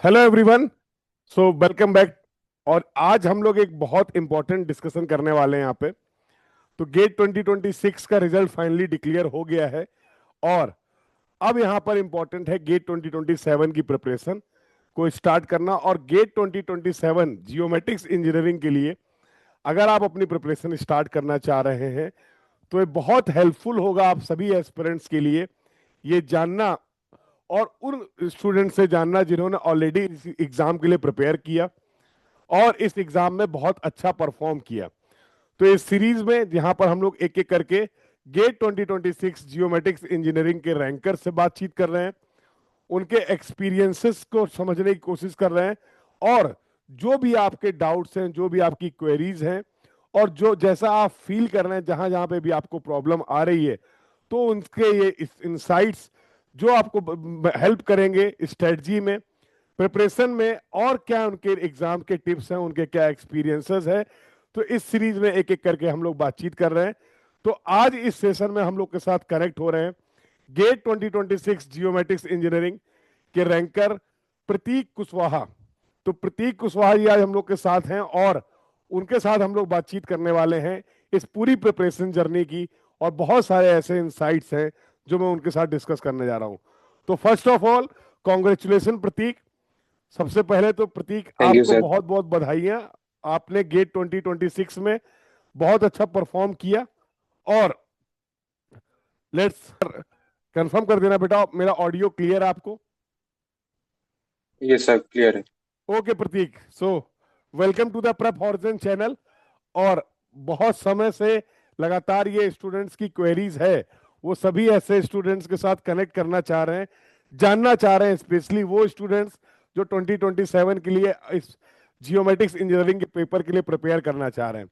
Hello everyone. So welcome back. और आज हम लोग एक बहुत इंपॉर्टेंट डिस्कशन करने वाले हैं यहाँ पे। तो गेट 2026 का रिजल्ट फाइनली डिक्लेयर हो गया है। और अब यहाँ पर इंपॉर्टेंट है गेट 2027 की प्रिपरेशन को स्टार्ट करना। और गेट 2027 जियोमेट्रिक्स इंजीनियरिंग के लिए अगर आप अपनी प्रिपरेशन स्टार्ट करना चाह रहे हैं तो ये बहुत हेल्पफुल होगा आप सभी एस्पिरेंट्स के लिए ये जानना, और उन स्टूडेंट से जानना जिन्होंने ऑलरेडी इस एग्जाम के लिए प्रिपेयर किया और इस एग्जाम में बहुत अच्छा परफॉर्म किया। तो इस सीरीज में यहाँ पर हम लोग एक एक करके गेट 2026 जियोमेट्रिक्स इंजीनियरिंग के रैंकर से बातचीत कर रहे हैं, उनके एक्सपीरियंसेस को समझने की कोशिश कर रहे हैं, और जो भी आपके डाउट्स हैं, जो भी आपकी क्वेरीज हैं, और जो जैसा आप फील कर रहे हैं, जहां जहां पे भी आपको प्रॉब्लम आ रही है, तो उनके ये इनसाइट्स जो आपको हेल्प करेंगे स्ट्रेटजी में, प्रिपरेशन में, और क्या उनके एग्जाम के टिप्स हैं, उनके क्या एक्सपीरियंसेस है। तो इस सीरीज में एक एक करके हम लोग बातचीत कर रहे हैं। तो आज इस सेशन में हम लोग के साथ कनेक्ट हो रहे हैं गेट 2026 जियोमेट्रिक्स इंजीनियरिंग के रैंकर प्रतीक कुशवाहा। तो प्रतीक कुशवाहा जी आज हम लोग के साथ हैं, और उनके साथ हम लोग बातचीत करने वाले हैं इस पूरी प्रिपरेशन जर्नी की, और बहुत सारे ऐसे इंसाइट्स हैं जो मैं उनके साथ डिस्कस करने जा रहा हूं। तो फर्स्ट ऑफ ऑल, कॉन्ग्रेचुलेशन प्रतीक। सबसे पहले तो प्रतीक थैंक यू आपको सर। बहुत बहुत बधाइयां। आपने गेट 2026 में बहुत अच्छा परफॉर्म किया। और लेट्स कंफर्म कर देना बेटा, मेरा ऑडियो क्लियर है आपको? ये सर क्लियर है। Okay Prateek, so welcome to the prep horizon channel. और बहुत समय से लगातार ये स्टूडेंट्स की क्वेरीज है, वो सभी ऐसे स्टूडेंट्स के साथ कनेक्ट करना चाह रहे हैं, जानना चाह रहे हैं, स्पेशली वो स्टूडेंट्स जो 2027 के लिए इस जियोमेट्रिक्स इंजीनियरिंग के पेपर के लिए प्रिपेयर करना चाह रहे हैं।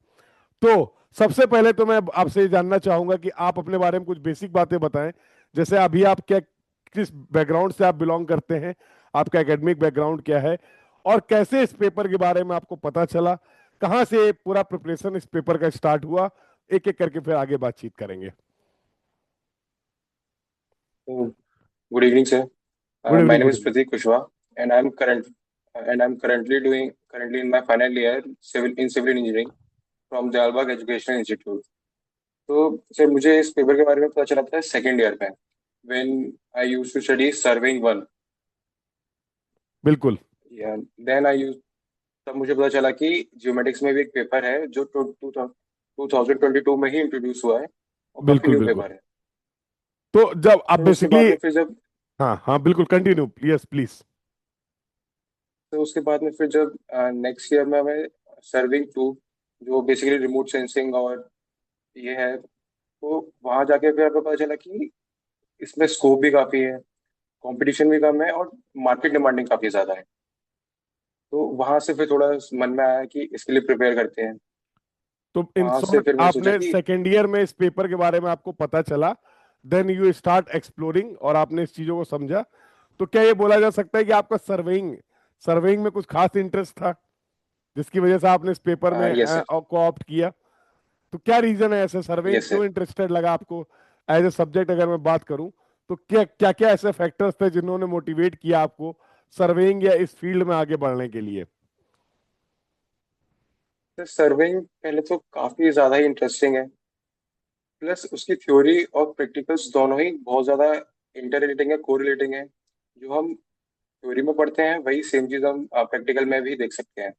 तो सबसे पहले तो मैं आपसे ये जानना चाहूंगा कि आप अपने बारे में कुछ बेसिक बातें बताएं। जैसे अभी आप क्या, किस बैकग्राउंड से आप बिलोंग करते हैं, आपका एकेडमिक बैकग्राउंड क्या है, और कैसे इस पेपर के बारे में आपको पता चला, कहाँ से पूरा प्रिपरेशन इस पेपर का स्टार्ट हुआ। एक एक करके फिर आगे बातचीत करेंगे। Good evening sir. Good my evening, name good is evening. Prateek Kushwaha and I am currently in my final year civil engineering from Dayalbagh educational institute. तो सर मुझे इस पेपर के बारे में पता चला था सेकेंड ईयर में, when I used to study serving one. बिल्कुल। देन आई यूज तब मुझे पता चला कि जियोमेट्रिक्स में भी एक पेपर है जो 2022 में ही इंट्रोड्यूस हुआ है और काफी बिल्कुल न्यू बिल्कुल। पेपर है। तो जब आप तो उसके बाद बेसिकली, में फिर जब हाँ हाँ बिल्कुल, कंटिन्यू, यस प्लीज। तो उसके बाद में फिर जब नेक्स्ट ईयर में हमें सर्विंग टू, जो बेसिकली रिमोट सेंसिंग और ये है, तो वहां जाके फिर हमें पता चला कि इसमें स्कोप भी काफी है, कंपटीशन भी कम है और मार्केट डिमांडिंग काफी ज्यादा है। तो वहां से फिर थोड़ा मन में आया कि इसके लिए प्रिपेयर करते हैं। तो इन वहां से शॉर्ट, फिर मैंने सोचा आपने कि सेकेंड ईयर में इस पेपर के बारे में आपको पता चला, देन यू स्टार्ट एक्सप्लोरिंग, और आपने इस चीजों को समझा। तो क्या ये बोला जा सकता है कि आपका सर्वेइंग सर्वेइंग में कुछ खास इंटरेस्ट था जिसकी वजह से आपने इस पेपर में यस सर। को ऑप्ट किया? तो क्या रीजन है ऐसे, सर्वेइंग यस क्यों सर। इंटरेस्टेड लगा आपको एज ए सब्जेक्ट? अगर मैं बात करूं तो क्या क्या क्या ऐसे फैक्टर्स थे जिन्होंने मोटिवेट किया आपको सर्वेइंग या इस फील्ड में आगे बढ़ने के लिए? सर सर्विंग पहले तो काफी ज्यादा ही इंटरेस्टिंग है, प्लस उसकी थ्योरी और प्रैक्टिकल्स दोनों ही बहुत ज्यादा इंटर रिलेटिंग है, कोरिलेटिंग है। जो हम थ्योरी में पढ़ते हैं वही सेम चीज हम प्रैक्टिकल में भी देख सकते हैं।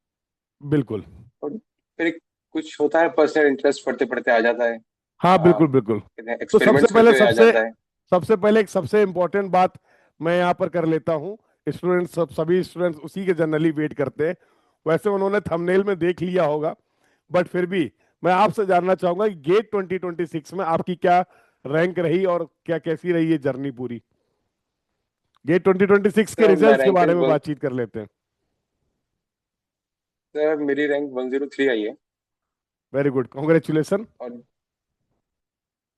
बिल्कुल। और फिर कुछ होता है, पर्सनल इंटरेस्ट पढ़ते पढ़ते आ जाता है। हाँ बिल्कुल बिल्कुल। तो सबसे एक्सपेरिमेंट्स करते पहले हुए आ सबसे जाता है। सबसे पहले एक सबसे इंपॉर्टेंट बात मैं यहाँ पर कर लेता हूँ। स्टूडेंट्स, सभी स्टूडेंट्स उसी के जनरली वेट करते हैं। वैसे उन्होंने थंबनेल में देख लिया होगा, बट फिर भी मैं आपसे जानना चाहूंगा कि गेट 2026 में आपकी क्या रैंक रही, और क्या कैसी रही ये जर्नी पूरी। गेट 2026 के सर मैं रिजल्ट्स के रैंक बारे में वन बातचीत कर लेते हैं। सर मेरी रैंक 103 आई है। Very good, congratulation. और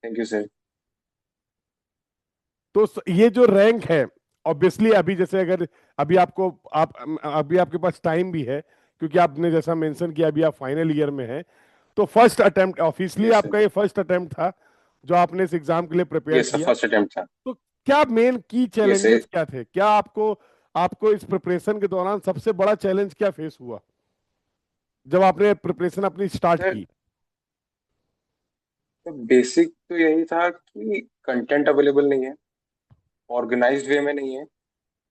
थैंक यू सर। तो ये जो रैंक है, ऑब्वियसली अभी जैसे अगर अभी आपको आप अभी आपके पास टाइम भी है, क्योंकि आपने जैसा मेंशन किया अभी आप फाइनल ईयर में हैं। तो first attempt officially yes sir. आपका ये फर्स्ट अटेम्प्ट था जो आपने इस एग्जाम के लिए प्रिपेयर यस सर, किया। फर्स्ट अटेम्प्ट था। तो क्या मेन की यस चैलेंजेस सर। क्या थे, क्या आपको आपको इस प्रिपरेशन के दौरान सबसे बड़ा चैलेंज क्या फेस हुआ जब आपने प्रिपरेशन अपनी स्टार्ट सर की? तो बेसिक तो यही था कि कंटेंट अवेलेबल नहीं है, ऑर्गेनाइज्ड वे में नहीं है,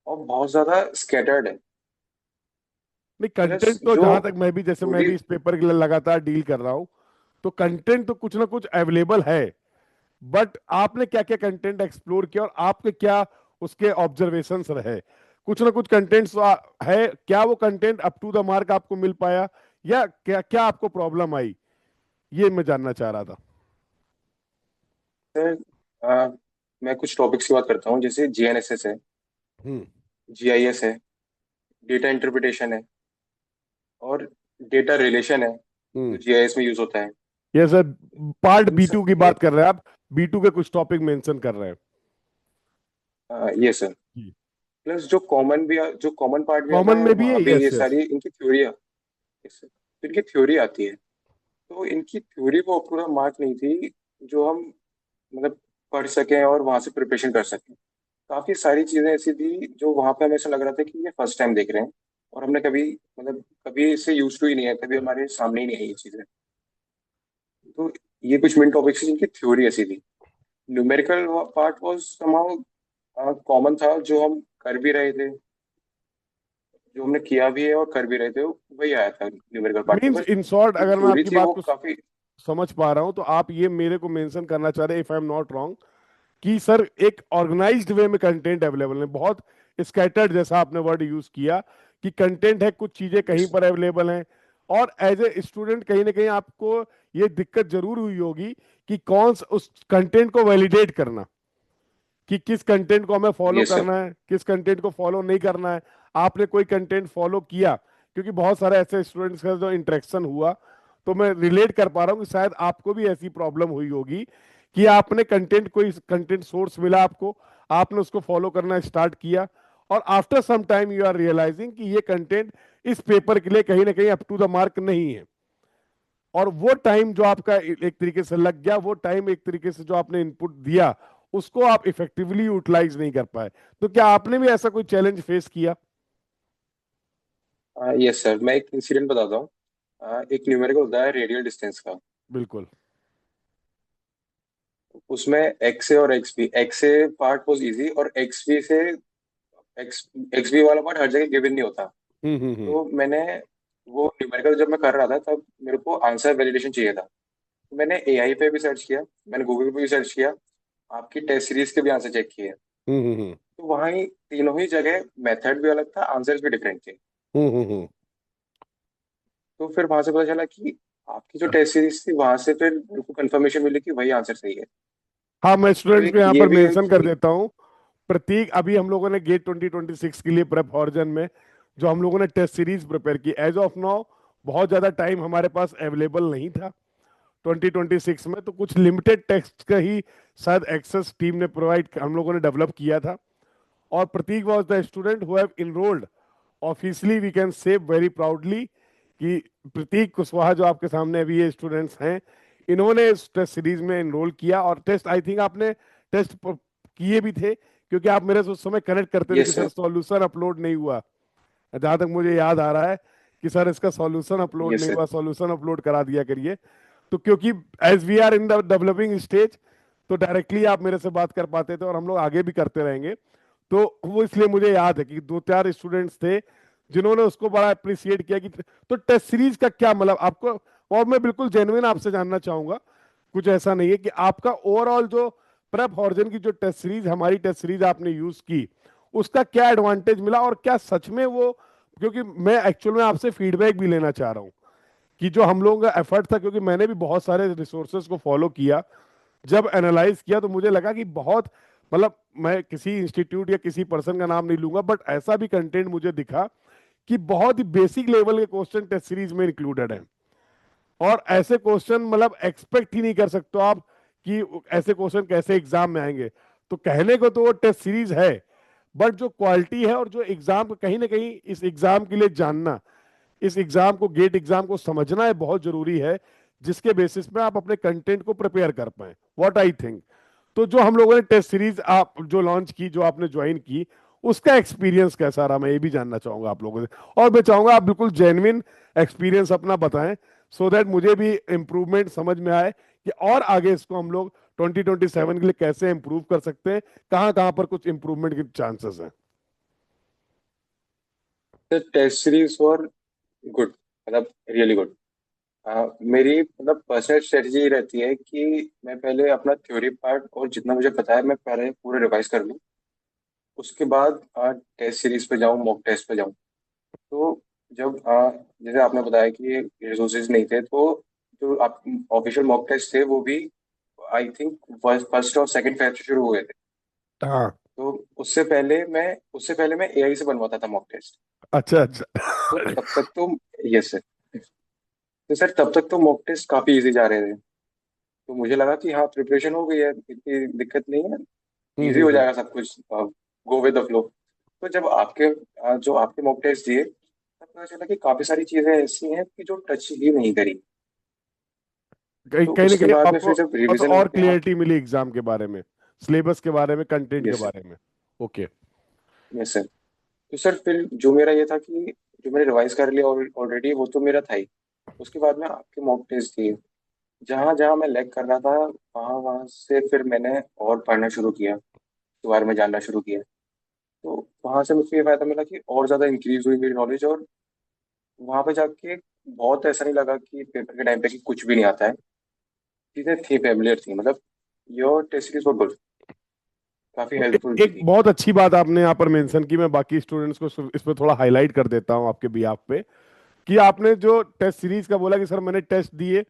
और बहुत ज्यादा स्कैटर्ड है। नहीं, प्लस कंटेंट तो जो जहां तक मैं भी, जैसे मैं थोड़ी, भी इस पेपर के लिए लगातार डील कर रहा हूं, तो कंटेंट तो कुछ ना कुछ अवेलेबल है। बट आपने क्या क्या कंटेंट एक्सप्लोर किया और आपके क्या उसके ऑब्जर्वेशंस रहे? कुछ ना कुछ कंटेंट्स है, क्या वो content up to the mark आपको मिल पाया, या क्या क्या आपको प्रॉब्लम आई? ये मैं जानना चाह रहा था। सर मैं कुछ टॉपिक्स की बात करता हूँ, जैसे जीएनएसएस है, हम्म। जीआईएस है, डेटा इंटरप्रिटेशन है, और डेटा रिलेशन है जो हम्म। जीआईएस में यूज होता है। ये सर, पार्ट इन सब B2 की के, बात कर रहे हैं आप? B2 के कुछ टॉपिक मेंशन कर रहे हैं? ये सर। जी। प्लस जो कॉमन भी, जो कॉमन पार्ट भी आता कॉमन है, में भी है, वहाँ पे ये यस यस। सारी इनकी थ्योरी, तो इनकी थ्योरी आती है। तो इनकी थ्योरी को पूरा मार्क नहीं थी जो हम मतलब पढ़ सकें और वहां से प्रिपरेशन कर सकें। काफी सारी चीजें ऐसी थी जो वहां पे हमें ऐसा लग रहा था कि ये फर्स्ट टाइम देख रहे हैं, और हमने कभी मतलब कभी इससे यूज टू ही नहीं है, कभी हमारे सामने ही नहीं है ये चीजें। तो ये कुछ मेन टॉपिक्स जिनकी थ्योरी ऐसी थी। Numerical part was somehow common था, जो हम कर भी रहे थे, जो हमने किया भी है और कर भी रहे थे, वही आया था न्यूमेरिकल पार्ट में। मींस बस इन शॉर्ट, जो अगर मैं थ्योरी आपकी थी बात वो को काफी। समझ पा रहा हूं, तो आप ये मेरे को मेंशन करना चाह रहे हैं, if I am not wrong, कि सर एक ऑर्गेनाइज्ड वे में कंटेंट अवेलेबल है, बहुत स्कैटर्ड जैसा आपने वर्ड यूज किया, कि कंटेंट है, कुछ चीजें कहीं पर अवेलेबल हैं। और एज ए स्टूडेंट कहीं ना कहीं आपको ये दिक्कत जरूर हुई होगी कि उस कंटेंट को वैलिडेट करना, कि किस कंटेंट को हमें फॉलो ये सर। करना है, किस कंटेंट को फॉलो नहीं करना है। आपने कोई कंटेंट फॉलो किया? क्योंकि बहुत सारे ऐसे स्टूडेंट्स का जो इंटरेक्शन हुआ, तो मैं रिलेट कर पा रहा हूँ कि शायद आपको भी ऐसी प्रॉब्लम हुई होगी कि आपने कंटेंट, कोई कंटेंट सोर्स मिला आपको, आपने उसको फॉलो करना स्टार्ट किया, और after some time you are realizing कि ये कंटेंट इस पेपर के लिए कहीं ना कहीं अप टू द मार्क नहीं है। और वो टाइम जो आपका एक तरीके से लग गया, वो टाइम एक तरीके से जो आपने इनपुट दिया, उसको आप इफेक्टिवली यूटिलाइज नहीं कर पाए। तो क्या आपने भी ऐसा कोई चैलेंज फेस किया? यस सर, मैं एक इंसिडेंट बताता हूँ। एक न्यूमेरिकल होता है रेडियल डिस्टेंस का। बिल्कुल। उसमें एक्स ए और X B, X A part was easy, और एक्स बी से एक्स एक्स बी वाला पार्ट हर जगह गिवन नहीं होता। हम्म। तो मैंने वो न्यूमेरिकल जब मैं कर रहा था, तब मेरे को आंसर वैलिडेशन चाहिए था। तो मैंने एआई पे भी सर्च किया, मैंने गूगल पे भी सर्च किया, आपकी टेस्ट सीरीज के भी आंसर चेक किए। हम्म। तो वहाँ ही तीनों ही जगह मेथड भी अलग था, आंसर्स भी डिफरेंट थे। हम्म। तो फिर वहां से पता चला कि आपकी जो टेस्ट सीरीज थी, वहां से फिर मेरे को कंफर्मेशन मिली कि वही आंसर सही है। हाँ, मैं तो स्टूडेंट्स को एक यहाँ ये पर भी है मेंशन कर कि, देता हूँ। प्रतीक, अभी हम लोगों ने गेट 2026 के लिए प्रेप वर्जन में जो हम लोगों ने टेस्ट सीरीज प्रिपेयर की, एज ऑफ नाउ बहुत ज्यादा टाइम हमारे पास अवेलेबल नहीं था 2026 में, तो कुछ लिमिटेड टेक्स्ट का ही शायद एक्सेस टीम ने प्रोवाइड, हम लोगों ने डेवलप किया था। और Pratik was the student who have enrolled officially, we can say very proudly कि प्रतीक कुशवाहा जो आपके सामने अभी ये स्टूडेंट्स हैं, इन्होंने इस टेस्ट सीरीज में एनरोल किया। और टेस्ट, आई थिंक आपने टेस्ट किए भी थे, क्योंकि आप मेरे से उस समय कनेक्ट करते थे कि yes sir sir. Solution upload नहीं हुआ। जहां तक मुझे याद आ रहा है कि सर इसका सॉल्यूशन अपलोड यस नहीं सर। हुआ, सॉल्यूशन अपलोड करा दिया करिए। तो क्योंकि as we are in the developing stage, तो डायरेक्टली आप मेरे से बात कर पाते थे, और हम लोग आगे भी करते रहेंगे। तो वो इसलिए मुझे याद है कि दो चार स्टूडेंट्स थे जिन्होंने उसको बड़ा अप्रिशिएट किया कि, तो टेस्ट सीरीज का क्या मतलब आपको, और मैं बिल्कुल जेन्युइन आपसे जानना चाहूंगा, कुछ ऐसा नहीं है कि आपका ओवरऑल जो प्रेप हॉर्जन की जो टेस्ट सीरीज, हमारी टेस्ट सीरीज आपने यूज की, उसका क्या एडवांटेज मिला, और क्या सच में वो, क्योंकि मैं एक्चुअल में आपसे फीडबैक भी लेना चाह रहा हूँ कि जो हम लोगों का एफर्ट था, क्योंकि मैंने भी बहुत सारे रिसोर्सेज को फॉलो किया, जब एनालाइज किया तो मुझे लगा कि बहुत, मतलब मैं किसी इंस्टीट्यूट या किसी पर्सन का नाम नहीं लूंगा, बट ऐसा भी कंटेंट मुझे दिखा कि बहुत ही बेसिक लेवल के क्वेश्चन टेस्ट सीरीज में इंक्लूडेड हैं। और ऐसे क्वेश्चन मतलब एक्सपेक्ट ही नहीं कर सकते हो आप कि ऐसे क्वेश्चन कैसे एग्जाम में आएंगे। तो कहने को तो वो टेस्ट सीरीज है, बट जो क्वालिटी है और जो एग्जाम को कहीं ना कहीं इस एग्जाम के लिए जानना, इस एग्जाम को, गेट एग्जाम को समझना है, बहुत जरूरी है, जिसके बेसिस पे आप अपने कंटेंट को प्रिपेयर कर पाए, व्हाट आई थिंक। तो जो हम लोगों ने टेस्ट सीरीज आप जो लॉन्च की, जो आपने ज्वाइन की, उसका एक्सपीरियंस कैसा रहा, मैं ये भी जानना चाहूंगा आप लोगों से। और मैं चाहूंगा आप बिल्कुल जेन्युइन एक्सपीरियंस अपना बताएं, सो दैट मुझे भी इम्प्रूवमेंट समझ में आए कि और आगे इसको हम लोग 2027 के लिए कैसे इम्प्रूव कर सकते हैं, कहाँ कहाँ पर कुछ इम्प्रूवमेंट के चांसेस हैं। Sir test series for good, मतलब रियली गुड। मेरी मतलब पर्सनल स्ट्रेटजी रहती है कि मैं पहले अपना थ्योरी पार्ट और जितना मुझे पता है मैं पहले पूरा रिवाइज कर लूँ। उसके बाद टेस्ट सीरीज पे जाऊँ, मॉक टेस्ट पे जाऊँ। तो जब जैसे आपने बताया कि रिसोर्सेज नहीं थे, तो जो आप ऑफिशियल मॉक टेस्ट थे वो भी आई थिंक फर्स्ट और सेकंड फेब से शुरू हुए थे। हाँ। तो उससे पहले मैं एआई से बनवाता था मॉक टेस्ट। अच्छा अच्छा। तो तब तक तो यस सर। तो सर तब तक तो मॉक टेस्ट काफी इजी जा रहे थे। तो मुझे लगा कि हाँ प्रिपरेशन हो गई है, इतनी दिक्कत नहीं है, इजी हो हम्म। जाएगा सब कुछ, गो विद द फ्लो। तो जब जो आपके मॉक टेस्ट दिए, तब पता चला कि काफी सारी चीजें ऐसी हैं कि जो टच ही नहीं करी। कहीं तो कहीं ना उसके कहीं बाद में आपको फिर जब बहुत रिवीजन और पे हाँ। क्लियरिटी मिली एग्जाम के बारे में, सिलेबस के बारे में, कंटेंट के यस सर। बारे में। ओके। Yes sir. तो सर फिर जो मेरा ये था कि जो मैंने रिवाइज कर लिया ऑलरेडी, वो तो मेरा था ही। उसके बाद में आपके मॉक टेस्ट दिए, जहाँ जहाँ मैं लैग कर रहा था वहाँ वहाँ से फिर मैंने और पढ़ना शुरू किया, उसके बारे में जानना शुरू किया। तो वहां से मुझे ये फायदा मिला कि और ज्यादा इंक्रीज हुई मेरी नॉलेज। और वहां पे जाके बहुत ऐसा नहीं लगा कि पेपर के टाइम पे कि कुछ भी नहीं आता है, चीजें थी फेमिलियर थी, मतलब your test series for good, काफी तो हेल्पफुल भी एक थी। बहुत अच्छी बात आपने यहाँ पर मेंशन की, मैं बाकी स्टूडेंट्स को इस पे थोड़ा हाईलाइट कर देता हूँ आपके बिहाफ पे, कि आपने जो टेस्ट सीरीज का बोला कि सर मैंने टेस्ट दिए,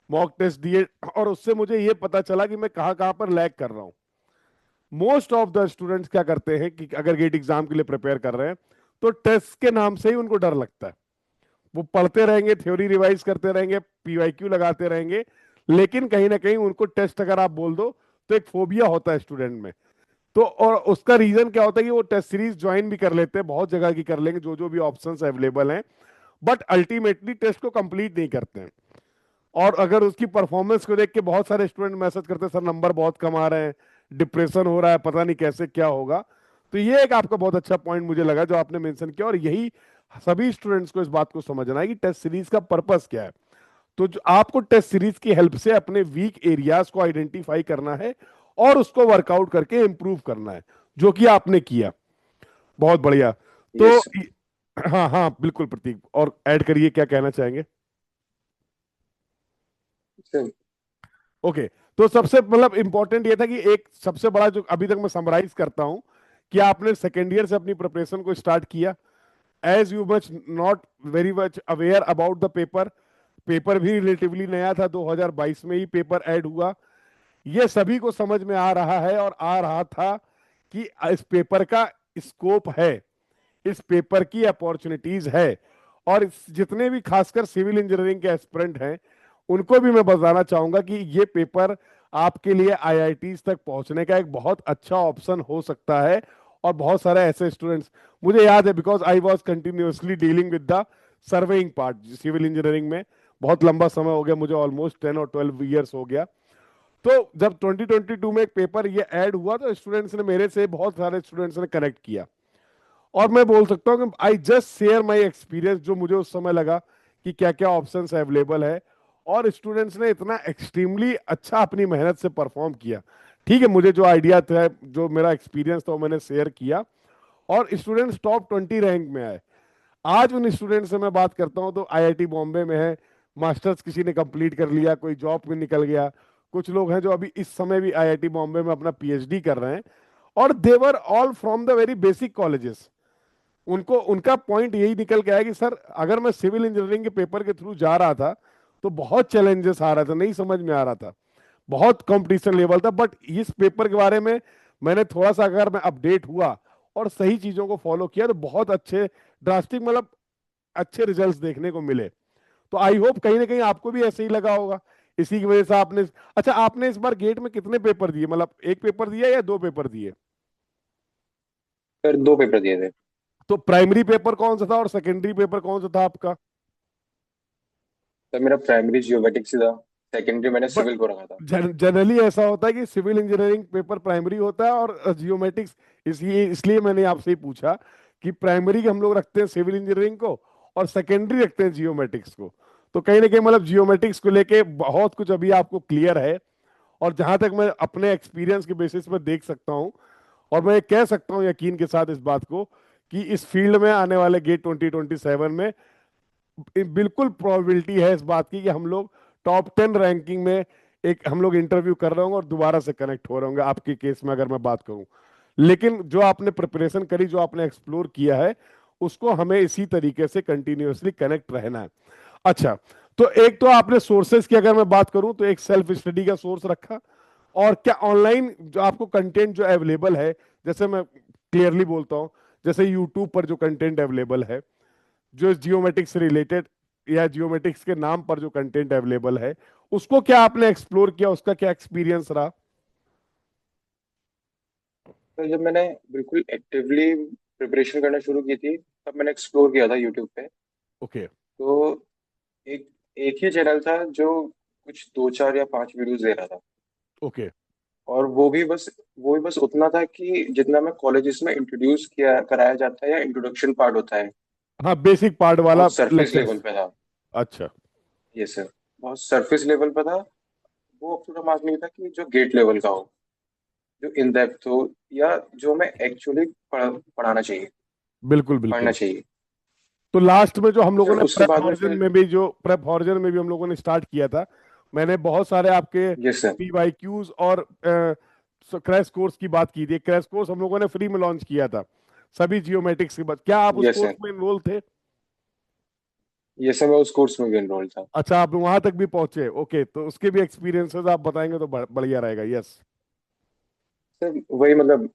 मॉक टेस्ट दिए, और उससे मुझे ये पता चला कि मैं कहाँ कहाँ पर लैग कर रहा हूँ। मोस्ट ऑफ द स्टूडेंट्स क्या करते हैं कि अगर गेट एग्जाम के लिए प्रिपेयर कर रहे हैं, तो टेस्ट के नाम से ही उनको डर लगता है। वो पढ़ते रहेंगे, थ्योरी रिवाइज करते रहेंगे, पीवाईक्यू लगाते रहेंगे, लेकिन कहीं ना कहीं उनको टेस्ट अगर आप बोल दो तो एक फोबिया होता है स्टूडेंट में। तो और उसका रीजन क्या होता है कि वो टेस्ट सीरीज ज्वाइन भी कर लेते हैं, बहुत जगह की कर लेंगे, जो जो भी ऑप्शंस अवेलेबल हैं, बट अल्टीमेटली टेस्ट को कंप्लीट नहीं करते हैं। और अगर उसकी परफॉर्मेंस को देख के बहुत सारे स्टूडेंट मैसेज करते हैं, सर नंबर बहुत कम आ रहे हैं, डिप्रेशन हो रहा है, पता नहीं कैसे क्या होगा। तो ये एक आपका बहुत अच्छा पॉइंट मुझे लगा जो आपने मेंशन किया, और यही सभी स्टूडेंट्स को इस बात को समझना है कि टेस्ट सीरीज का पर्पस क्या है। तो जो आपको टेस्ट सीरीज की हेल्प से अपने वीक एरियाज को आइडेंटिफाई करना है और उसको वर्कआउट करके इंप्रूव करना है, जो कि आपने किया। बहुत बढ़िया। तो यस हाँ हाँ बिल्कुल प्रतीक, और ऐड करिए, क्या कहना चाहेंगे। सर। ओके। तो सबसे मतलब इंपॉर्टेंट ये था कि एक सबसे बड़ा जो अभी तक मैं समराइज करता हूं, कि आपने सेकेंड ईयर से अपनी प्रिपरेशन को स्टार्ट किया, as you much not very much aware about the paper. Paper भी रिलेटिवली नया था, 2022 में ही पेपर ऐड हुआ। ये सभी को समझ में आ रहा है और आ रहा था कि इस पेपर का स्कोप है, इस पेपर की अपॉर्चुनिटीज है। और जितने भी खासकर सिविल इंजीनियरिंग के एस्पिरेंट हैं, उनको भी मैं बताना चाहूंगा कि ये पेपर आपके लिए आईआईटीज तक पहुंचने का एक बहुत अच्छा ऑप्शन हो सकता है। और बहुत सारे ऐसे स्टूडेंट्स, मुझे याद है because I was continuously dealing with the surveying part civil engineering में, बहुत लंबा समय हो गया मुझे, ऑलमोस्ट 10 और 12 ईयर्स हो गया। तो जब 2022 में एक पेपर ये ऐड हुआ, तो स्टूडेंट्स ने मेरे से, बहुत सारे स्टूडेंट्स ने कनेक्ट किया। और मैं बोल सकता हूँ कि I just share my experience, जो मुझे उस समय लगा कि क्या क्या ऑप्शंस अवेलेबल है। और स्टूडेंट्स ने इतना एक्सट्रीमली अच्छा अपनी मेहनत से परफॉर्म किया। ठीक है, मुझे जो आइडिया था, जो मेरा एक्सपीरियंस था, वो मैंने शेयर किया, और स्टूडेंट्स टॉप 20 रैंक में आए। आज उन स्टूडेंट से मैं बात करता हूँ तो आईआईटी बॉम्बे में है, मास्टर्स किसी ने कंप्लीट कर लिया, कोई जॉब में निकल गया। कुछ लोग हैं जो अभी इस समय भी आईआईटी बॉम्बे में अपना पीएचडी कर रहे हैं, और they're all from the very basic colleges. उनको उनका पॉइंट यही निकल के आया कि सर अगर मैं सिविल इंजीनियरिंग के पेपर के थ्रू जा रहा था, तो बहुत चैलेंजेस आ रहा था, नहीं समझ में आ रहा था, बहुत कंपटीशन लेवल था, बट इस पेपर के बारे में मैंने थोड़ा सा अगर मैं अपडेट हुआ और सही चीजों को फॉलो किया, तो बहुत अच्छे ड्रास्टिक मतलब अच्छे रिजल्ट्स देखने को मिले। तो आई होप कहीं ना कहीं आपको भी ऐसे ही लगा होगा, इसी की वजह से आपने। अच्छा, आपने इस बार गेट में कितने पेपर दिए, मतलब एक पेपर दिया या दो पेपर दिए। सर 2 पेपर दिए थे। तो प्राइमरी पेपर कौन सा था और सेकेंडरी पेपर कौन सा था आपका। सर मेरा प्राइमरी जियोमेट्रिक्स ही था, सेकेंडरी मैंने बट सिविल को रखा था। जनरली ऐसा होता है कि सिविल इंजीनियरिंग पेपर प्राइमरी होता है और जियोमेटिक्स इसलिए मैंने आपसे ही पूछा कि प्राइमरी हम लोग रखते हैं सिविल इंजीनियरिंग को और सेकेंडरी रखते हैं जियोमेटिक्स को। तो कहीं ना कहीं मतलब जियोमेटिक्स को लेके बहुत कुछ अभी आपको क्लियर है। और जहां तक मैं अपने एक्सपीरियंस के बेसिस पे देख सकता हूं, और मैं कह सकता हूं यकीन के साथ इस बात को, कि इस फील्ड में आने वाले गेट 2027 में बिल्कुल प्रोबेबिलिटी है इस बात की कि हम लोग टॉप 10 रैंकिंग में एक हम लोग इंटरव्यू कर रहे होंगे और दोबारा से कनेक्ट हो रहे होंगे, आपके केस में अगर मैं बात करूं। लेकिन जो आपने प्रिपरेशन करी, जो आपने एक्सप्लोर किया है, उसको हमें इसी तरीके से कंटिन्यूअसली कनेक्ट रहना है। अच्छा, तो एक तो आपने सोर्सेज की अगर मैं बात करूं तो एक सेल्फ स्टडी का सोर्स रखा, और क्या ऑनलाइन जो आपको कंटेंट जो अवेलेबल है, जैसे मैं क्लियरली बोलता हूं, जैसे यूट्यूब पर जो कंटेंट अवेलेबल है जो जियोमेटिक्स से रिलेटेड या जियोमेटिक्स के नाम पर जो कंटेंट अवेलेबल है, उसको क्या आपने एक्सप्लोर किया, उसका क्या एक्सपीरियंस रहा? तो जब मैंने बिल्कुल एक्टिवली प्रिपरेशन करना शुरू की थी, तब मैंने एक्सप्लोर किया था यूट्यूब पे। ओके। तो एक एक ही चैनल था जो कुछ 2 4 या 5 वीडियोस दे रहा था। ओके। और वो भी बस उतना था कि जितना मैं कॉलेजेस में इंट्रोड्यूस किया कराया जाता है या इंट्रोडक्शन पार्ट होता है, हाँ, बेसिक पार्ट वाला बहुत सरफेस लेवल लेक्चर्स। पे था। अच्छा। ये सर, बहुत सरफेस लेवल पे था। वो अब थोड़ा मार्क नहीं था कि जो गेट लेवल का हो, जो इन डेप्थ हो, या जो हमें एक्चुअली पढ़ाना चाहिए, बिल्कुल पढ़ना बिल्कुल। चाहिए। तो लास्ट में जो हम लोगों फिर ने उसके प्रेप बाद में हॉर्जन फिर में भी जो प्रेप हॉर्जन में भी हम लोगों ने स्टार्ट किया था, मैंने बहुत सारे आपके यस सर। पीवाईक्यूज और क्रैश कोर्स की बात की थी। क्रैश कोर्स हम लोगों ने फ्री में लॉन्च किया था सभी जियोमेट्रिक्स की बात। क्या आप उस यस कोर्स सर। में इनरोल थे? यस सर, मैं उस कोर्स में भी एनरोल था। अच्छा, आप वहां तक भी पहुंचे। ओके, तो उसके भी एक्सपीरियंसेस आप बताएंगे तो बढ़िया रहेगा। यस। सर वही मतलब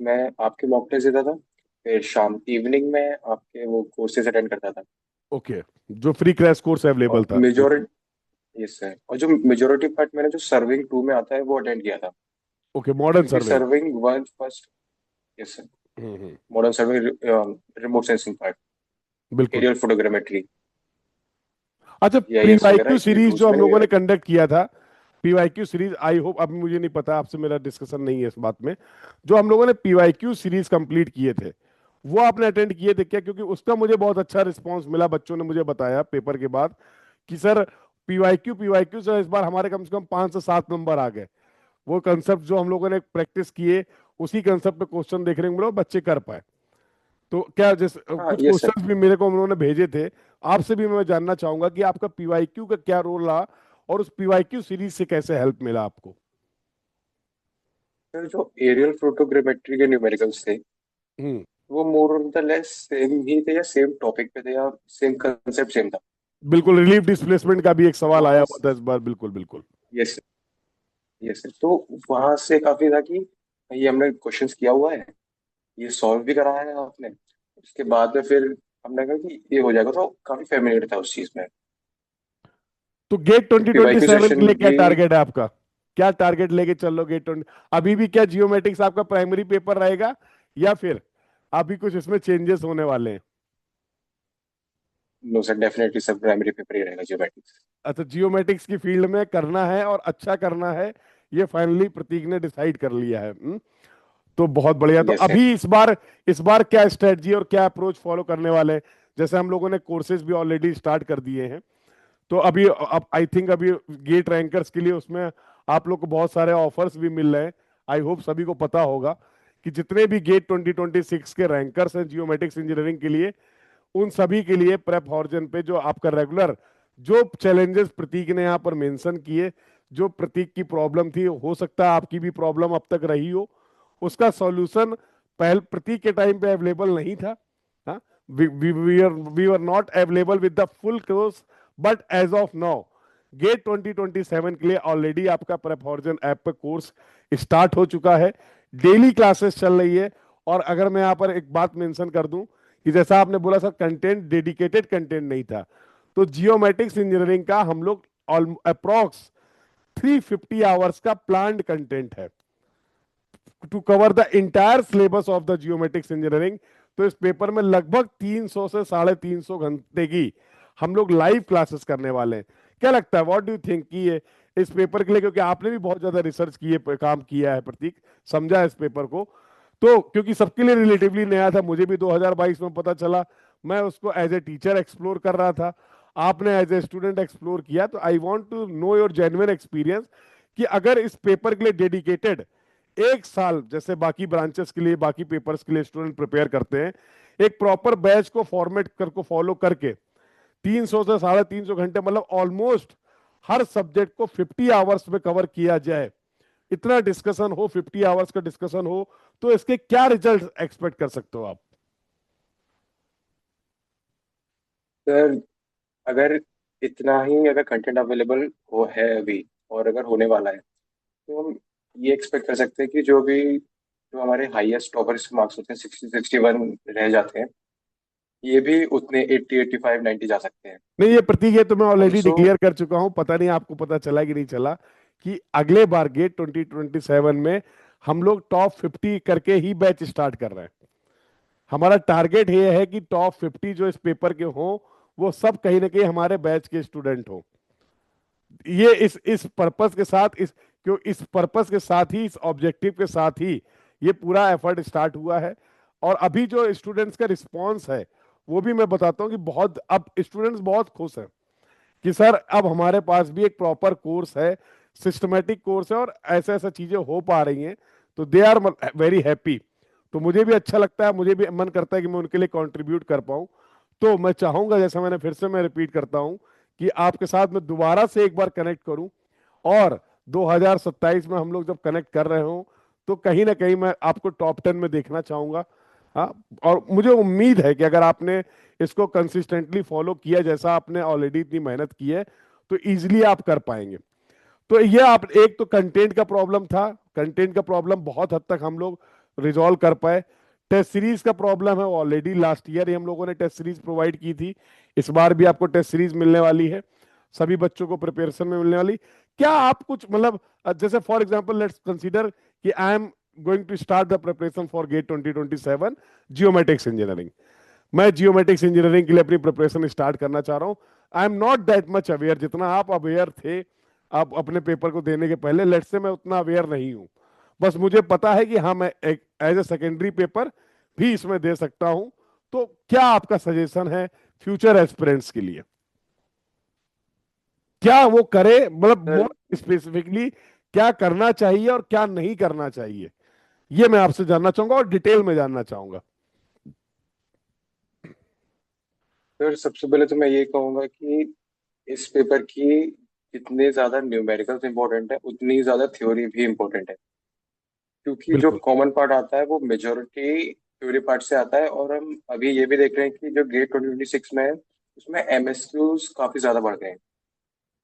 मैं आपके मॉक टेस्ट देता था, फिर शाम इवनिंग में आपके वो कोर्सेज अटेंड करता था। ओके, जो फ्री क्रैश कोर्स अवेलेबल और था, बिल्कुल। मेजोरिटी, यस सर, और जो मेजोरिटी पार्ट मैंने जो सर्विंग 2 में आता है वो अटेंड किया था। ओके, मॉडर्न क्योंकि surveying. Surveying 1 first, yes sir, hmm. Modern surveying, remote sensing part, बिल्कुल। एरियल फोटोग्रामेट्री, अच्छा, जीआईएस वगैरह, पीवाईक्यू ये सीरीज जो टूल्स हम मैंने। लोगों ने कंडक्ट किया था, पीवाईक्यू सीरीज, आई होप, अभी मुझे नहीं पता, आपसे मेरा डिस्कशन नहीं है इस बात में, जो हम लोगों ने पीवाईक्यू सीरीज कंप्लीट किए थे, वो आपने अटेंड किए थे क्या? क्योंकि उसका मुझे बहुत अच्छा रिस्पांस मिला, बच्चों ने मुझे बताया पेपर के बाद कि सर, पीवाईक्यू पीवाईक्यू से इस बार हमारे कम से कम 5 से 7 नंबर आ गए। वो कंसेप्ट जो हम लोगों ने प्रैक्टिस किए, उसी कंसेप्ट पे क्वेश्चन देखने को मिला, बच्चे कर पाए। तो क्या जैसे हाँ कुछ यस सर। क्वेश्चंस भी मेरे को उन्होंने भेजे थे, आपसे भी मैं जानना चाहूंगा कि आपका पीवाईक्यू का क्या रोल रहा, और उस पीवाईक्यू सीरीज से कैसे हेल्प मिला आपको? सर जो एरियल फोटोग्रामेट्री के न्यूमेरिकल्स थे, हम्म। वो more of the less same ही थे, या सेम टॉपिक पे थे, या सेम कंसेप्ट सेम था। बिल्कुल, रिलीफ डिस्प्लेसमेंट का भी एक सवाल आया वहां, हुआ था इस बार। बिल्कुल बिल्कुल। यस, यस सर, तो वहां से काफी था कि ये हमने क्वेश्चंस किया हुआ है, ये सॉल्व भी कराया है आपने। उसके बाद में फिर हमने कहा कि ये हो जाएगा, तो काफी फेमिलियर था उस चीज में। तो गेट तो ट्वेंटी ट्वेंटी पीवाईक्यू सेवन के सेशन लिए क्या भी। टारगेट है आपका? क्या टारगेट लेके चल लो गेट 20? अभी भी क्या जियोमेट्रिक्स आपका प्राइमरी पेपर रहेगा, या फिर अभी कुछ इसमें चेंजेस होने वाले हैं? No sir, definitely sir primary paper ही रहेगा ज्योमेट्रिक्स। अच्छा, जियोमेट्रिक्स की फील्ड में करना है और अच्छा करना है, ये फाइनली प्रतीक ने डिसाइड कर लिया है। तो बहुत बढ़िया। तो यस सर। अभी इस बार क्या स्ट्रेटजी और क्या अप्रोच फॉलो करने वाले हैं? जैसे हम लोगों ने कोर्सेज भी ऑलरेडी स्टार्ट कर दिए हैं, तो अभी अब आई थिंक अभी गेट रैंकर्स के लिए उसमें आप लोग को बहुत सारे ऑफर्स भी मिल रहे हैं। आई होप सभी को पता होगा कि जितने भी गेट 2026 के रैंकर्स हैं जियोमेट्रिक्स इंजीनियरिंग के लिए, उन सभी के लिए प्रेप हॉर्जन पे जो आपका रेगुलर, जो चैलेंजेस प्रतीक ने यहाँ पर मेंशन किए, जो प्रतीक की प्रॉब्लम थी, हो सकता है आपकी भी प्रॉब्लम अब तक रही हो, उसका सॉल्यूशन पहले प्रतीक के टाइम पे अवेलेबल नहीं था। हाँ, we are not available with the full course, but as of now GATE 2027 के लिए ऑलरेडी आपका प्रेप हॉर्जन ऐप पे कोर्स स्टार्ट हो चुका है। डेली क्लासेस चल रही है। और अगर मैं यहाँ पर एक बात मेंशन कर दूं कि जैसा आपने बोला सर, कंटेंट डेडिकेटेड कंटेंट नहीं था, तो जियोमेट्रिक्स इंजीनियरिंग का हम लोग अप्रोक्स 350 आवर्स का प्लान्ड कंटेंट है to cover the entire syllabus of the geomatics engineering. तो इस पेपर में लगभग 300 से 350 घंटे की हम लोग लाइव क्लासेस करने वाले हैं। क्या लगता है, व्हाट डू यू थिंक, कि ये इस पेपर के लिए, क्योंकि आपने भी बहुत ज्यादा रिसर्च किए, काम किया है प्रतीक, समझा है इस पेपर को, तो क्योंकि सबके लिए रिलेटिवली नया था, मुझे भी 2022 में पता चला, मैं उसको एज ए टीचर एक्सप्लोर कर रहा था, आपने एज ए स्टूडेंट एक्सप्लोर किया, तो I want to know your genuine experience कि अगर इस पेपर के लिए डेडिकेटेड एक साल, जैसे बाकी ब्रांचेस के लिए, बाकी पेपर्स के लिए स्टूडेंट प्रिपेयर करते हैं, एक प्रॉपर बैच को फॉर्मेट कर को फॉलो करके 300 से 350 घंटे, मतलब ऑलमोस्ट हर सब्जेक्ट को 50 आवर्स में कवर किया जाए, इतना डिस्कशन हो, 50 आवर्स का डिस्कशन हो, तो इसके क्या रिजल्ट एक्सपेक्ट कर सकते हो आप? सर अगर इतना ही अगर कंटेंट अवेलेबल हो है अभी, और अगर होने वाला है, तो हम ये एक्सपेक्ट कर सकते हैं कि जो भी जो हमारे हाईएस्ट टॉपर्स मार्क्स होते हैं 60-61 रह जाते हैं, ये भी उतने 80-85-90 जा सकते हैं। नहीं, ये प्रतीक, ये तो मैं ऑलरेडी ऑल्सो डिक्लेयर कर चुका हूं, पता नहीं आपको पता चला कि नहीं चला, कि अगले बार गेट 2027 में हम लोग टॉप 50 करके ही बैच स्टार्ट कर रहे हैं। हमारा टारगेट ये है कि टॉप 50 जो इस पेपर के हों, वो सब कहीं ना कहीं हमारे बैच के स्टूडेंट हों। ये इस पर्पस के साथ, इस पर्पस के साथ ही, इस ऑब्जेक्टिव के साथ ही ये पूरा एफर्ट स्टार्ट हुआ है। और अभी जो स्टूडेंट्स का रिस्पांस है, वो भी मैं बताता हूँ कि बहुत, अब स्टूडेंट्स बहुत खुश हैं कि सर अब हमारे पास भी एक प्रॉपर कोर्स है, सिस्टमेटिक कोर्स है, और ऐसा ऐसा चीजें हो पा रही हैं, तो दे आर वेरी हैप्पी। तो मुझे भी अच्छा लगता है, मुझे भी मन करता है कि मैं उनके लिए कंट्रीब्यूट कर पाऊँ। तो मैं चाहूंगा, जैसा मैंने फिर से मैं रिपीट करता हूं, कि आपके साथ मैं दोबारा से एक बार कनेक्ट करूं, और 2027 में हम लोग जब कनेक्ट कर रहे हो, तो कहीं ना कहीं मैं आपको टॉप 10 में देखना चाहूंगा। हाँ, और मुझे उम्मीद है कि अगर आपने इसको कंसिस्टेंटली फॉलो किया, जैसा आपने ऑलरेडी इतनी मेहनत की है, तो इजीली आप कर पाएंगे। तो ये आप, एक तो कंटेंट का प्रॉब्लम था, कंटेंट का प्रॉब्लम बहुत हद तक हम लोग रिजॉल्व कर पाए। टेस्ट सीरीज का प्रॉब्लम है, ऑलरेडी लास्ट ईयर ही हम लोगों ने टेस्ट सीरीज प्रोवाइड की थी, इस बार भी आपको टेस्ट सीरीज मिलने वाली है, सभी बच्चों को प्रिपरेशन में मिलने वाली। क्या आप कुछ, मतलब जैसे फॉर एग्जांपल लेट्स कंसीडर कि I am going to start the preparation for GATE 2027 geomatics engineering, मैं जियोमेट्रिक्स इंजीनियरिंग के लिए अपनी प्रिपरेशन स्टार्ट करना चाह रहा हूं। I am not that much aware जितना आप अवेयर थे, आप अपने पेपर को देने के पहले, लेट्स से मैं उतना अवेयर नहीं हूं। बस मुझे पता है कि हाँ, मैं एक एज ए सेकेंडरी पेपर भी इसमें दे सकता हूं। तो क्या आपका सजेशन है फ्यूचर एस्पिरेंट्स के लिए, क्या वो करे, मतलब सर मोर स्पेसिफिकली क्या करना चाहिए और क्या नहीं करना चाहिए, ये मैं आपसे जानना चाहूंगा और डिटेल में जानना चाहूंगा। सर सबसे पहले तो मैं ये कहूँगा कि इस पेपर की जितने ज्यादा न्यूमेरिकल्स इंपॉर्टेंट है, उतनी ज्यादा थ्योरी भी इंपॉर्टेंट है। क्योंकि जो बिल्कुल। कॉमन पार्ट आता है वो मेजोरिटी थ्योरी पार्ट से आता है, और हम अभी ये भी देख रहे हैं कि जो गेट 2026 में है, उसमें एमएसक्यूज काफी ज्यादा बढ़ गए हैं।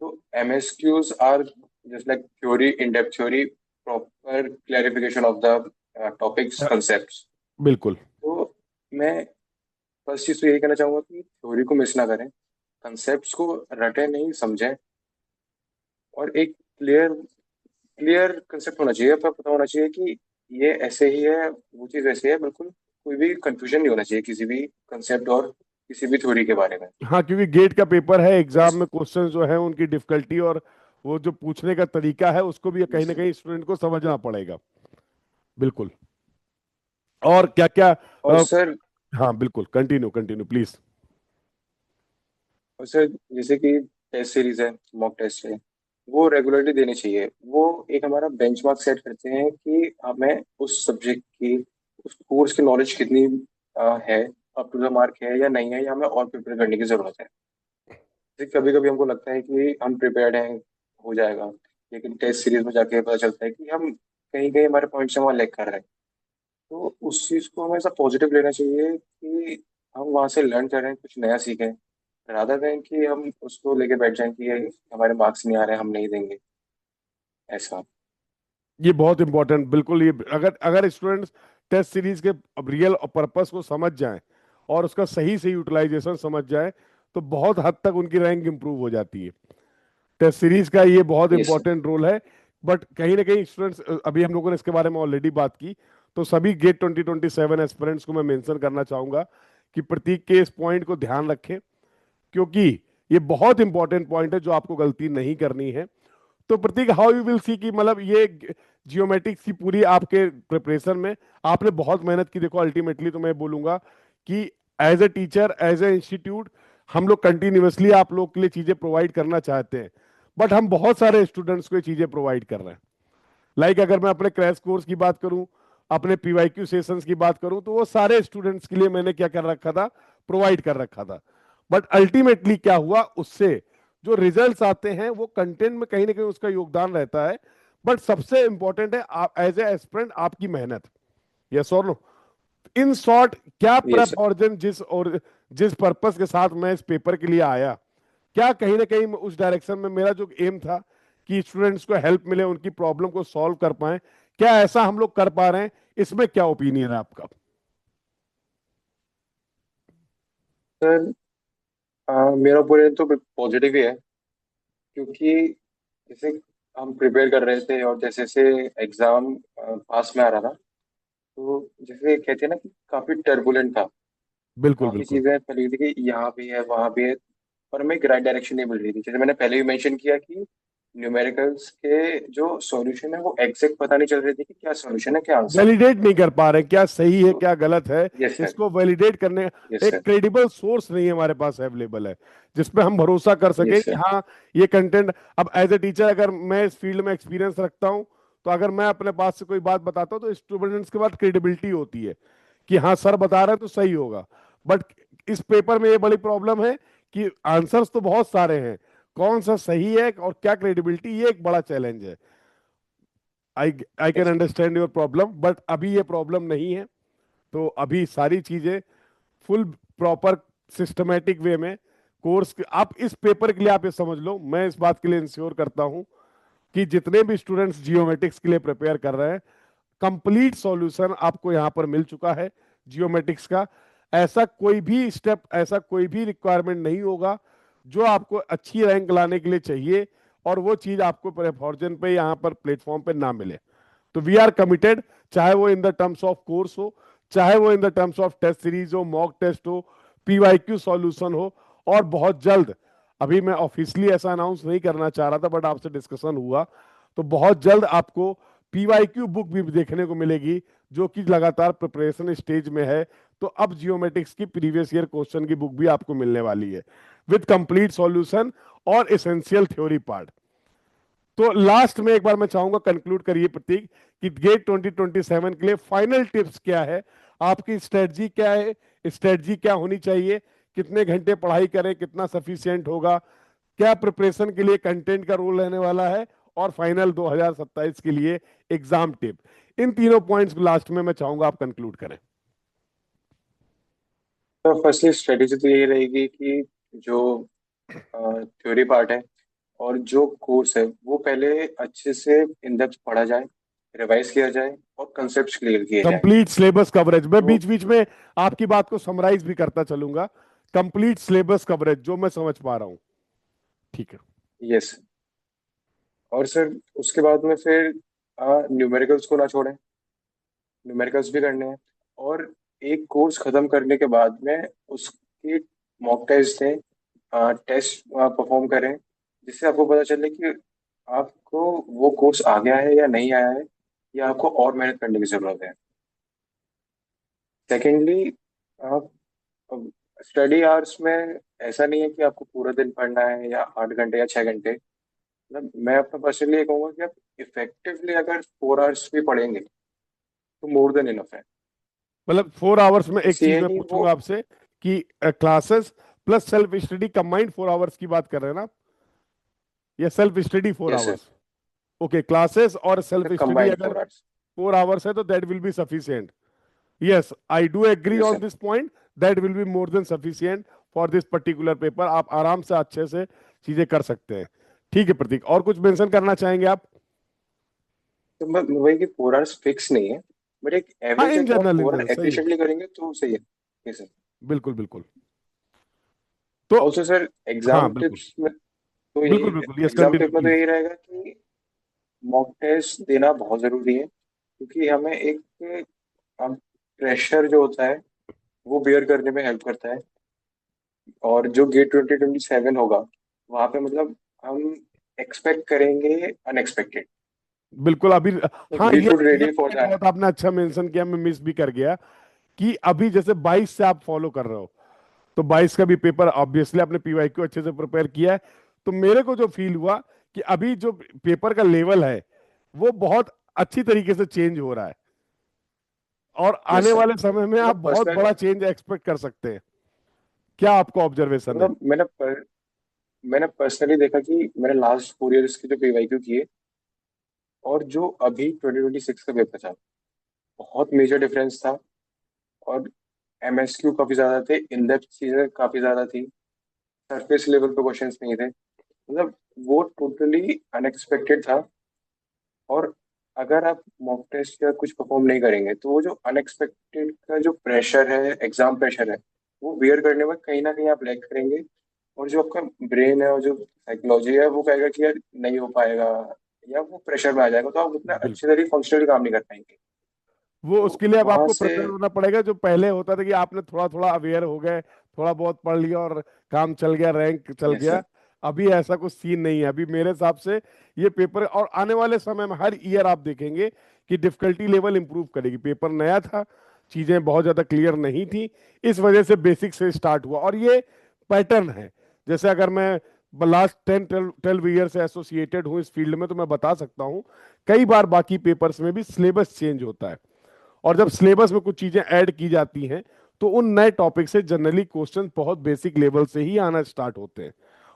तो MSQs are just like theory, in depth theory, proper clarification of the topics, uh, concepts. बिल्कुल। तो मैं फर्स्ट चीज तो यही कहना चाहूंगा कि थ्योरी को मिस ना करें, कंसेप्ट्स को रटे नहीं, समझें, और एक क्लियर क्लियर कंसेप्ट होना चाहिए, आपको पता होना चाहिए कि ये ऐसे ही है, वो चीज़ ऐसे है, बिल्कुल कोई भी कंफ्यूजन नहीं होना चाहिए किसी भी कंसेप्ट और किसी भी थ्योरी के बारे में। हाँ, क्योंकि गेट का पेपर है, और एग्जाम इस में क्वेश्चन जो है उनकी डिफिकल्टी और वो जो पूछने का तरीका है, उसको भी कहीं ना कहीं स्टूडेंट को समझना पड़ेगा। बिल्कुल। और क्या क्या और सर हाँ बिल्कुल, कंटिन्यू कंटिन्यू प्लीज। और सर जैसे कि टेस्ट सीरीज है, मॉक टेस्ट है, वो रेगुलरली देनी चाहिए। वो एक हमारा बेंचमार्क सेट करते हैं कि हमें उस सब्जेक्ट की, उस कोर्स की नॉलेज कितनी है, अप टू द मार्क है या नहीं है, या हमें और प्रिपेयर करने की जरूरत है। कभी कभी हमको लगता है कि हम प्रिपेयर्ड हैं, हो जाएगा, लेकिन टेस्ट सीरीज में जाके पता चलता है कि हम कहीं कहीं हमारे पॉइंट्स वहाँ लैग कर रहे हैं। तो उस चीज़ को हमें ऐसा पॉजिटिव लेना चाहिए कि हम वहाँ से लर्न कर रहे हैं, कुछ नया सीखें, रादर देन कि हम उसको लेके बैठ जाएं कि ये हमारे मार्क्स नहीं आ रहे हैं, हम नहीं देंगे, ऐसा। ये बहुत इंपॉर्टेंट, बिल्कुल। ये अगर अगर स्टूडेंट्स टेस्ट सीरीज के रियल पर्पस को समझ जाएं और उसका सही से यूटिलाइजेशन समझ जाएं, तो बहुत हद तक उनकी रैंक इंप्रूव हो जाती है। टेस्ट सीरीज का ये बहुत यस सर। इंपॉर्टेंट रोल है। बट कहीं ना कहीं स्टूडेंट्स, अभी हम लोगों ने इसके बारे में ऑलरेडी बात की, तो सभी गेट 2027 एस्पिरेंट्स को मैं मेंशन करना चाहूंगा कि प्रतीक के इस पॉइंट को ध्यान रखें, क्योंकि ये बहुत इंपॉर्टेंट पॉइंट है जो आपको गलती नहीं करनी है। तो प्रतीक, हाउ यू विल सी कि मतलब ये जियोमेट्रिक्स की पूरी आपके प्रिपरेशन में आपने बहुत मेहनत की। देखो अल्टीमेटली तो मैं बोलूंगा कि as a teacher, as a institute, हम लोग कंटिन्यूअसली आप लोग के लिए चीजें प्रोवाइड करना चाहते हैं, बट हम बहुत सारे स्टूडेंट्स को ये चीजें प्रोवाइड कर रहे हैं। अगर मैं अपने क्रैश कोर्स की बात करूं, अपने पीवाईक्यू सेशंस की बात करूं, तो वो सारे स्टूडेंट्स के लिए मैंने क्या कर रखा था, प्रोवाइड कर रखा था। बट अल्टीमेटली क्या हुआ, उससे जो रिजल्ट्स आते हैं वो कंटेंट में कहीं ना कहीं उसका योगदान रहता है। बट सबसे इंपॉर्टेंट है आप एज ए एस्पिरेंट आपकी मेहनत। यस और नो? इन शॉर्ट, क्या यस प्रेप ऑर्जन जिस पर्पस के साथ मैं इस पेपर के लिए आया, क्या कहीं ना कहीं उस डायरेक्शन में मेरा जो एम था कि स्टूडेंट्स को हेल्प मिले, उनकी प्रॉब्लम को सॉल्व कर पाए, क्या ऐसा हम लोग कर पा रहे हैं? इसमें क्या ओपिनियन है आपका? सर, मेरा ओपिनियन तो पॉजिटिव ही है, क्योंकि जैसे हम प्रिपेयर कर रहे थे और जैसे जैसे एग्जाम पास में आ रहा था, तो जैसे कहते हैं ना कि काफी टर्बुलेंट था। बिल्कुल काफी बिल्कुल। चीजें ऐसा लगी थी कि यहाँ भी है वहां भी है, पर हमें एक राइट डायरेक्शन नहीं मिल रही थी। जैसे मैंने पहले भी मेंशन किया कि न्यूमेरिकल्स के जो सॉल्यूशन है वो एग्जैक्ट पता नहीं चल रही थी कि क्या सॉल्यूशन है क्या आंसर है। वैलिडेट नहीं कर पा रहे क्या सही है तो क्या गलत है, यस सर। इसको वैलिडेट करने यस एक सर। क्रेडिबल सोर्स नहीं हमारे पास अवेलेबल है जिसपे हम भरोसा कर सके यस कि सर। हाँ, ये कंटेंट। अब एज ए टीचर अगर मैं इस फील्ड में एक्सपीरियंस रखता हूँ, तो अगर मैं अपने पास से कोई बात बताता हूँ तो स्टूडेंट्स के बाद क्रेडिबिलिटी होती है कि हाँ सर बता रहे हैं तो सही होगा। बट इस पेपर में ये बड़ी प्रॉब्लम है कि आंसर्स तो बहुत सारे हैं, कौन सा सही है और क्या क्रेडिबिलिटी, ये एक बड़ा चैलेंज है। I I can yes understand your problem, but अभी ये प्रॉब्लम नहीं है। तो अभी सारी चीजें फुल प्रॉपर सिस्टमेटिक वे में कोर्स आप इस पेपर के लिए आप ये समझ लो, मैं इस बात के लिए इंश्योर करता हूं कि जितने भी स्टूडेंट्स जियोमेट्रिक्स के लिए प्रिपेयर कर रहे हैं, कंप्लीट सॉल्यूशन आपको यहां पर मिल चुका है जियोमेट्रिक्स का। ऐसा कोई भी स्टेप, ऐसा कोई भी रिक्वायरमेंट नहीं होगा जो आपको अच्छी रैंक लाने के लिए चाहिए और वो चीज आपको प्रेफॉर्जन पे यहाँ पर प्लेटफॉर्म पे ना मिले। तो वी आर कमिटेड, चाहे वो in the terms of course हो, चाहे वो in the terms of test series हो, मॉक टेस्ट हो, पीवाईक्यू सॉल्यूशन हो। और बहुत जल्द, अभी मैं ऑफिशियली ऐसा अनाउंस नहीं करना चाह रहा था बट आपसे डिस्कशन हुआ, तो बहुत जल्द आपको पीवाईक्यू बुक भी देखने को मिलेगी जो कि लगातार प्रिपरेशन स्टेज में है। तो अब जियोमेट्रिक्स की प्रीवियस ईयर क्वेश्चन की बुक भी आपको मिलने वाली है विद कंप्लीट सॉल्यूशन और एसेंशियल थ्योरी पार्ट। तो लास्ट में एक बार मैं चाहूंगा कंक्लूड करिए प्रतीक कि गेट 2027 के लिए फाइनल टिप्स क्या है, आपकी स्ट्रेटजी क्या है, स्ट्रेटजी क्या होनी चाहिए, कितने घंटे पढ़ाई करें, कितना सफिशियंट होगा, क्या प्रिपरेशन के लिए कंटेंट का रोल रहने वाला है, और फाइनल 2027 के लिए एग्जाम टिप। इन तीनों पॉइंट्स लास्ट में मैं चाहूंगा आप कंक्लूड करें। तो फर्स्टली स्ट्रेटेजी तो यही रहेगी कि जो थ्योरी पार्ट है और जो कोर्स है वो पहले अच्छे से इन डेप्थ पढ़ा जाए, रिवाइज किया जाए और कंसेप्ट क्लियर किए जाए। कंप्लीट सिलेबस कवरेज, मैं तो बीच बीच में आपकी बात को समराइज भी करता चलूंगा। कंप्लीट सिलेबस कवरेज जो मैं समझ पा रहा हूं। ठीक है। यस। और सर उसके बाद में फिर न्यूमेरिकल्स को ना छोड़ें, न्यूमेरिकल्स भी करने हैं। और एक कोर्स खत्म करने के बाद में उसकी मॉक टेस्ट दें, टेस्ट परफॉर्म करें, जिससे आपको पता चले कि आपको वो कोर्स आ गया है या नहीं आया है, या आपको और मेहनत करने की जरूरत है। सेकेंडली, आप स्टडी आवर्स में ऐसा नहीं है कि आपको पूरा दिन पढ़ना है या 8 घंटे या 6 घंटे। मतलब मैं अपना पर्सनली ये कहूँगा कि आप इफेक्टिवली अगर 4 आवर्स भी पढ़ेंगे तो मोर देन इनफ है। मतलब 4 आवर्स में एक बस ये चीज है मैं कि वो। पूछूंगा आपसे कि classes plus self study combined 4 hours की बात कर रहे हैं ना आप? या self study four yes sir. Hours okay, classes और सेल्फ स्टडी कंबाइंड अगर 4 आवर्स। 4 आवर्स है तो that will be sufficient. Yes, I do agree yes on sir. This point, that will be more than sufficient for this particular paper. आप आराम से अच्छे से चीजें कर सकते हैं। ठीक है प्रतीक, और कुछ मेंशन करना चाहेंगे आप? तो मैं वही कि 4 आवर्स फिक्स नहीं है, बट एक हाँ, एवरेज है इन कि आप जनरल, इन फोर जनरल सही है। एफिशिएंटली करेंगे तो सही है। Yes sir. बिल्कुल बिल्कुल। तो ऑल्सो सर हाँ एग्जाम बिल्कुल टिप्स में तो बिल्कुल यही, बिल्कुल, यस एग्जाम कंटिन्यू टिप में तो प्लीज। यही रहेगा कि मॉक टेस्ट देना बहुत जरूरी है, क्योंकि हमें एक प्रेशर जो होता है वो बेयर करने में हेल्प करता है। और जो गेट 2027 होगा वहाँ पे मतलब हम एक्सपेक्ट करेंगे अनएक्सपेक्टेड। बिल्कुल। अभी तो हाँ, वी ये शुड ये रेडी फॉर पॉइंट दैट। बहुत आपने अच्छा मेंशन किया, मैं मिस भी कर गया कि अभी जैसे 22 से आप फॉलो कर रहे हो, तो 22 का भी पेपर ऑब्वियसली आपने पीवाईक्यू अच्छे से प्रिपेयर किया है। तो मेरे को जो फील हुआ कि अभी जो पेपर का लेवल है वो बहुत अच्छी तरीके से चेंज हो रहा है, और यस आने सर। वाले समय में आप मतलब बहुत पर्सनल, बड़ा चेंज एक्सपेक्ट कर सकते हैं। क्या आपका ऑब्जर्वेशन है? मतलब मैंने पर्सनली देखा कि मैंने लास्ट 4 इयर्स के जो पीवाईक्यू किए और जो अभी 2026 का पेपर था, बहुत मेजर डिफरेंस था। और एमएसक्यू काफी ज्यादा थे, इन डेप्थ चीजें काफी ज्यादा थी, सरफेस लेवल पे क्वेश्चंस नहीं थे। मतलब वो टोटली अनएक्सपेक्टेड था। और अगर आप मॉक टेस्ट या कुछ परफॉर्म नहीं करेंगे तो वो जो अनएक्सपेक्टेड का जो प्रेशर है, एग्जाम प्रेशर है, वो बियर करने में कहीं ना कहीं आप लैग करेंगे। और जो आपका ब्रेन है और जो साइकोलॉजी है वो कहेगा कि यार नहीं हो पाएगा, या वो प्रेशर में आ जाएगा, तो आप उतना अच्छे बिल्कुल। तरीके फंक्शनली काम नहीं कर पाएंगे। वो तो उसके लिए अब वहां आपको से, प्रिपेयर होना पड़ेगा। जो पहले होता था कि आपने थोड़ा थोड़ा अवेयर हो गए, थोड़ा बहुत पढ़ लिया और काम चल गया, रैंक चल यस गया। सर। अभी ऐसा कुछ सीन नहीं है। अभी मेरे हिसाब से ये पेपर और आने वाले समय में हर ईयर आप देखेंगे कि डिफिकल्टी लेवल इंप्रूव करेगी। पेपर नया था, चीजें बहुत ज्यादा क्लियर नहीं थी, इस वजह से बेसिक से स्टार्ट हुआ, और ये पैटर्न है। जैसे अगर मैं लास्ट 10-12 ईयर से एसोसिएटेड हूँ इस फील्ड में, तो मैं बता सकता हूँ कई बार बाकी पेपर्स में भी सिलेबस चेंज होता है, और जब सिलेबस में कुछ चीजें ऐड की जाती हैं तो उन नए टॉपिक से जनरली क्वेश्चन बहुत बेसिक लेवल से ही आना स्टार्ट होते हैं,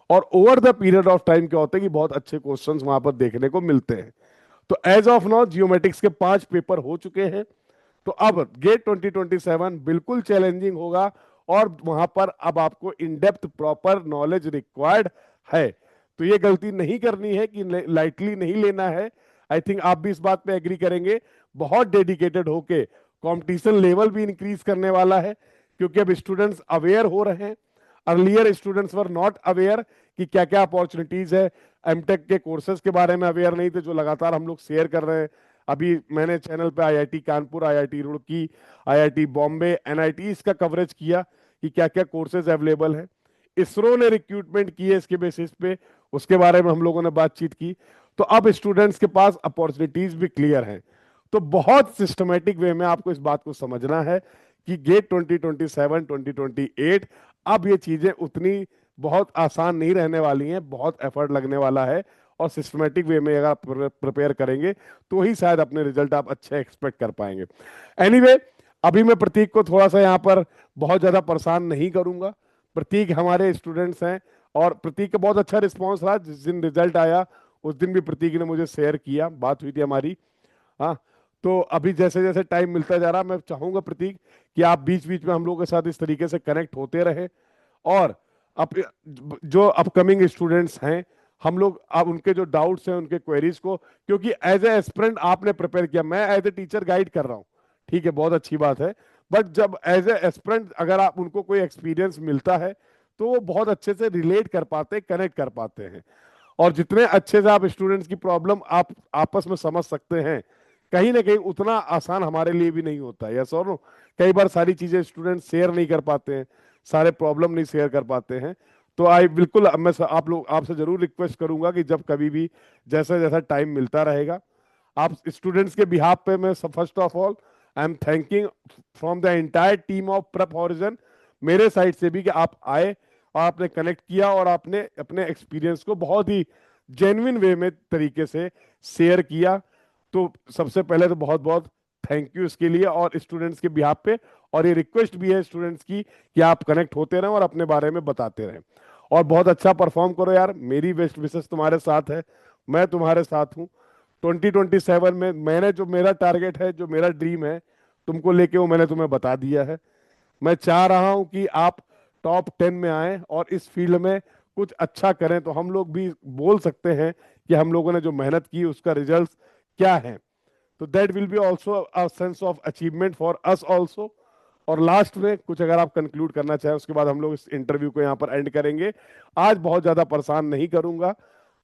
और over the period of time क्या होता है कि बहुत अच्छे क्वेश्चंस वहां पर देखने को मिलते हैं। तो एज ऑफ नाउ जियोमेट्रिक्स के 5 पेपर हो चुके हैं। तो अब गेट 2027 बिल्कुल चैलेंजिंग होगा, और वहां पर अब आपको in depth proper knowledge required है। तो ये गलती नहीं करनी है कि लाइटली नहीं लेना है। आई थिंक आप भी इस बात पे एग्री करेंगे। बहुत डेडिकेटेड होके कंपटीशन लेवल भी इंक्रीज करने वाला है, क्योंकि अब स्टूडेंट्स अवेयर हो रहे हैं। Earlier students were not aware कि क्या क्या अपॉर्चुनिटीज है, एमटेक के कोर्सेज के बारे में अवेयर नहीं थे, जो लगातार हम लोग शेयर कर रहे हैं। अभी मैंने चैनल पे IIT Kanpur, IIT Roorkee, IIT Bombay, NIT का कवरेज किया कि क्या क्या कोर्सेज अवेलेबल हैं। इसरो ने रिक्रूटमेंट की है इसके बेसिस पे, उसके बारे में हम लोगों ने बातचीत की। तो अब स्टूडेंट्स के पास अपॉर्चुनिटीज भी क्लियर हैं। तो बहुत सिस्टमेटिक वे में आपको इस बात को समझना है कि गेट 2027 2028 अब ये चीजें उतनी बहुत आसान नहीं रहने वाली हैं, बहुत एफर्ट लगने वाला है। और सिस्टमेटिक वे में अगर आप प्रिपेयर करेंगे तो ही शायद अपने रिजल्ट आप अच्छे एक्सपेक्ट कर पाएंगे। एनीवे, अभी मैं प्रतीक को थोड़ा सा यहाँ पर बहुत ज्यादा परेशान नहीं करूंगा। प्रतीक हमारे स्टूडेंट्स हैं, और प्रतीक का बहुत अच्छा रिस्पॉन्स रहा। जिस दिन रिजल्ट आया उस दिन भी प्रतीक ने मुझे शेयर किया, बात हुई थी हमारी। हाँ। तो अभी जैसे जैसे टाइम मिलता जा रहा, मैं चाहूंगा प्रतीक कि आप बीच बीच में हम लोगों के साथ इस तरीके से कनेक्ट होते रहें। और अप जो अपकमिंग स्टूडेंट्स हैं, हम लोग अब उनके जो डाउट्स हैं, उनके क्वेरीज को, क्योंकि एज ए एस्पिरेंट आपने प्रिपेयर किया, मैं एज ए टीचर गाइड कर रहा हूँ, ठीक है, बहुत अच्छी बात है। बट जब एज ए एस्पिरेंट अगर आप उनको कोई एक्सपीरियंस मिलता है तो वो बहुत अच्छे से रिलेट कर पाते हैं, कनेक्ट कर पाते हैं। और जितने अच्छे से आप स्टूडेंट्स की प्रॉब्लम आप आपस में समझ सकते हैं, कहीं ना कहीं उतना आसान हमारे लिए भी नहीं होता है। यस और नो? कई बार सारी चीजें स्टूडेंट शेयर नहीं कर पाते हैं, सारे प्रॉब्लम नहीं शेयर कर पाते हैं। तो आई बिल्कुल अब मैं आप लोग आपसे जरूर रिक्वेस्ट करूंगा कि जब कभी भी जैसा जैसा टाइम मिलता रहेगा, आप स्टूडेंट्स के बिहाफ पे मैं first of all I am thanking from the entire team of prep horizon, मेरे साइड से भी, कि आप आए और आपने कनेक्ट किया और आपने अपने एक्सपीरियंस को बहुत ही जेन्युइन वे में तरीके से शेयर किया। तो सबसे पहले तो बहुत बहुत थैंक यू इसके लिए, और स्टूडेंट्स के बिहाफ पे। और ये रिक्वेस्ट भी है स्टूडेंट्स की कि आप कनेक्ट होते रहें और अपने बारे में बताते रहें, और बहुत अच्छा परफॉर्म करो यार। मेरी बेस्ट विशेष तुम्हारे साथ है, मैं तुम्हारे साथ हूँ। 2027 में मैंने जो मेरा टारगेट है, जो मेरा ड्रीम है तुमको लेके, वो मैंने तुम्हें बता दिया है। मैं चाह रहा हूं कि आप टॉप 10 में आए और इस फील्ड में कुछ अच्छा करें, तो हम लोग भी बोल सकते हैं कि हम लोगों ने जो मेहनत की उसका रिजल्ट क्या है। तो that will B also a sense of achievement for us also. और लास्ट में कुछ अगर आप कंक्लूड करना चाहें, उसके बाद हम लोग इस इंटरव्यू को यहाँ पर एंड करेंगे। आज बहुत ज्यादा परेशान नहीं करूंगा,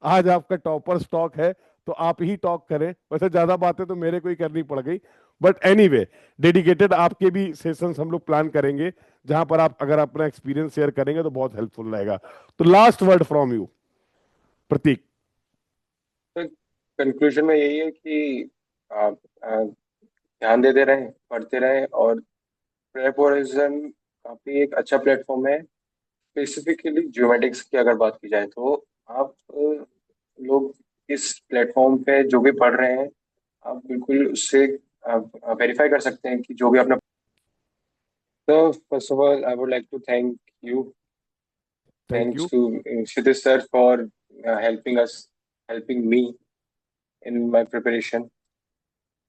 आज आपका टॉपर स्टॉक है, तो आप ही टॉक करें। वैसे ज्यादा बातें तो मेरे को ही करनी पड़ गई, बट एनीवे, डेडिकेटेड आपके भी सेशंस हम लोग प्लान करेंगे, जहां पर आप अगर अपना एक्सपीरियंस शेयर करेंगे तो बहुत हेल्पफुल रहेगा। तो लास्ट वर्ड फ्रॉम यू प्रतीक। तो कंक्लूजन में यही है कि आप ध्यान देते रहें, पढ़ते रहें, और प्रेपोरिज्म काफी एक अच्छा प्लेटफॉर्म है। स्पेसिफिकली ज्योमेटिक्स की अगर बात की जाए तो आप लोग इस प्लेटफॉर्म पे जो भी पढ़ रहे हैं, आप बिल्कुल उससे वेरीफाई कर सकते हैं कि जो भी आपने। तो first of all I would like to thank you, thank thanks you. To Kshitiz sir for helping me in my preparation.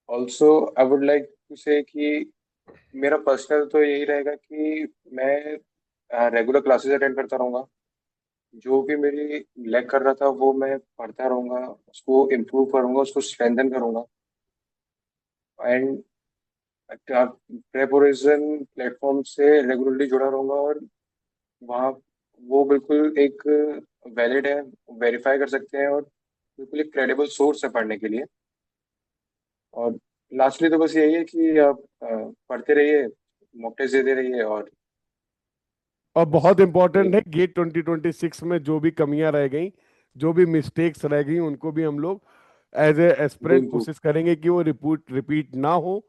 Also I would like to say कि मेरा पर्सनल तो यही रहेगा कि मैं रेगुलर क्लासेस अटेंड करता रहूँगा। जो भी मेरी लैग कर रहा था वो मैं पढ़ता रहूँगा, उसको इम्प्रूव करूँगा, उसको स्ट्रेंथन करूँगा। एंड प्रेपोरिजन प्लेटफॉर्म से रेगुलरली जुड़ा रहूँगा, और वहाँ वो बिल्कुल एक वैलिड है, वेरीफाई कर सकते हैं, और बिल्कुल एक क्रेडिबल सोर्स है पढ़ने के लिए। और लास्टली तो बस यही है कि आप पढ़ते रहिए, मॉक टेस्ट देते रहिए, और और बस बहुत इंपॉर्टेंट यही। है, गेट 2026 में जो भी कमियां रह गई, जो भी मिस्टेक्स रह गई, उनको भी हम लोग एज ए उनको एस्पिरेंट इम्प्रूव। कोशिश करेंगे कि वो रिपीट रिपीट ना हो।